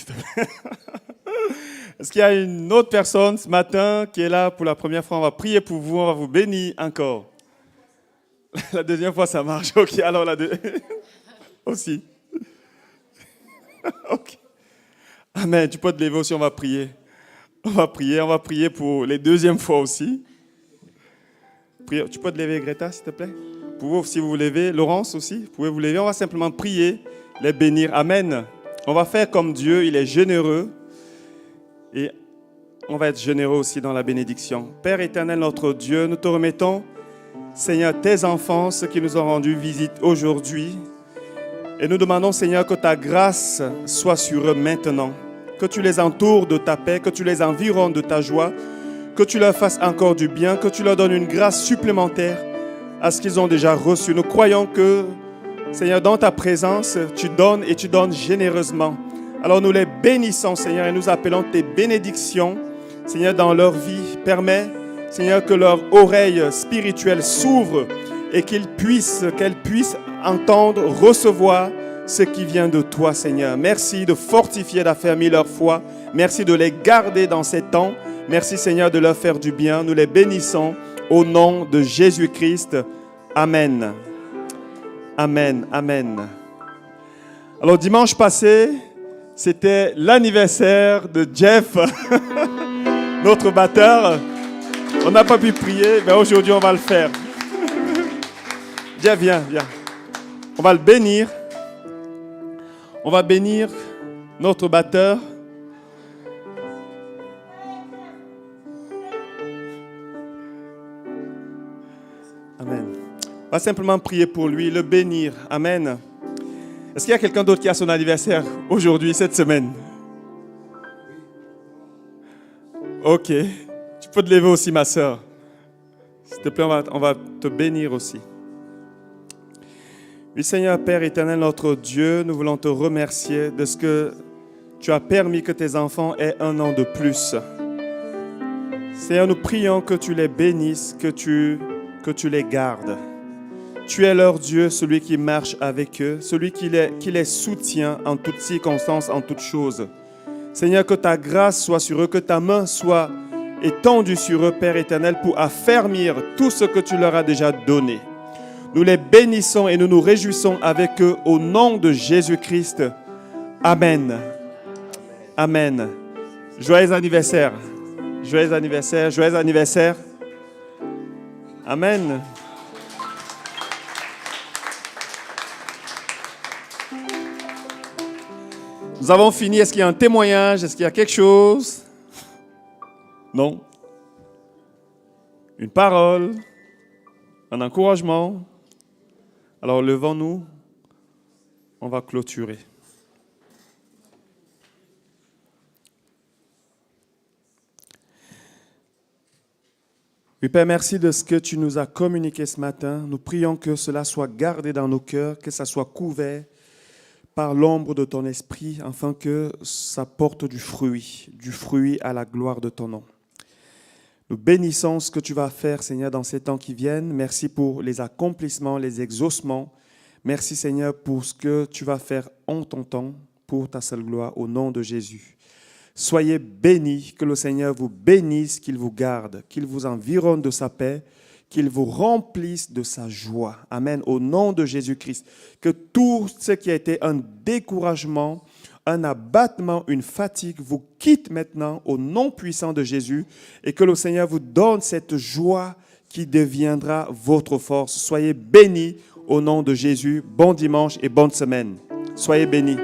Est-ce qu'il y a une autre personne ce matin qui est là pour la première fois? On va prier pour vous, on va vous bénir encore. La deuxième fois, ça marche. Ok, alors la deuxième aussi. Ok. Amen. Tu peux te lever aussi, on va prier. On va prier pour les deuxièmes fois aussi. Tu peux te lever, Greta, s'il te plaît? Vous, si vous vous levez, Laurence aussi, vous pouvez vous lever. On va simplement prier, les bénir. Amen. On va faire comme Dieu, il est généreux. Et on va être généreux aussi dans la bénédiction. Père éternel, notre Dieu, nous te remettons, Seigneur, tes enfants, ceux qui nous ont rendu visite aujourd'hui. Et nous demandons, Seigneur, que ta grâce soit sur eux maintenant. Que tu les entoures de ta paix, que tu les environnes de ta joie, que tu leur fasses encore du bien, que tu leur donnes une grâce supplémentaire à ce qu'ils ont déjà reçu. Nous croyons que, Seigneur, dans ta présence, tu donnes et tu donnes généreusement. Alors nous les bénissons, Seigneur, et nous appelons tes bénédictions, Seigneur, dans leur vie. Permets, Seigneur, que leur oreille spirituelle s'ouvre et qu'elles puissent entendre, recevoir ce qui vient de toi, Seigneur. Merci de fortifier, d'affermir leur foi. Merci de les garder dans ces temps. Merci, Seigneur, de leur faire du bien. Nous les bénissons au nom de Jésus-Christ. Amen. Amen. Amen. Alors, dimanche passé, c'était l'anniversaire de Jeff, notre batteur. On n'a pas pu prier, mais aujourd'hui, on va le faire. Jeff, viens. On va le bénir. On va bénir notre batteur. Amen. va simplement prier pour lui, le bénir. Amen. Est-ce qu'il y a quelqu'un d'autre qui a son anniversaire aujourd'hui, cette semaine? Ok. Tu peux te lever aussi, ma sœur. S'il te plaît, on va te bénir aussi. Oui, Seigneur, Père éternel, notre Dieu, nous voulons te remercier de ce que tu as permis que tes enfants aient 1 an de plus. Seigneur, nous prions que tu les bénisses, que tu les gardes. Tu es leur Dieu, celui qui marche avec eux, celui qui les soutient en toutes circonstances, en toutes choses. Seigneur, que ta grâce soit sur eux, que ta main soit étendue sur eux, Père éternel, pour affermir tout ce que tu leur as déjà donné. Nous les bénissons et nous nous réjouissons avec eux au nom de Jésus-Christ. Amen. Amen. Joyeux anniversaire. Joyeux anniversaire. Joyeux anniversaire. Amen. Nous avons fini. Est-ce qu'il y a un témoignage? Est-ce qu'il y a quelque chose? Non. Une parole? Un encouragement? Alors levons-nous. On va clôturer. Oui, Père, merci de ce que tu nous as communiqué ce matin. Nous prions que cela soit gardé dans nos cœurs, que ça soit couvert par l'ombre de ton esprit, afin que ça porte du fruit à la gloire de ton nom. Nous bénissons ce que tu vas faire, Seigneur, dans ces temps qui viennent. Merci pour les accomplissements, les exaucements. Merci, Seigneur, pour ce que tu vas faire en ton temps, pour ta seule gloire, au nom de Jésus. Soyez bénis, que le Seigneur vous bénisse, qu'il vous garde, qu'il vous environne de sa paix, qu'il vous remplisse de sa joie. Amen. Au nom de Jésus-Christ. Que tout ce qui a été un découragement, un abattement, une fatigue vous quitte maintenant au nom puissant de Jésus et que le Seigneur vous donne cette joie qui deviendra votre force. Soyez bénis au nom de Jésus. Bon dimanche et bonne semaine. Soyez bénis.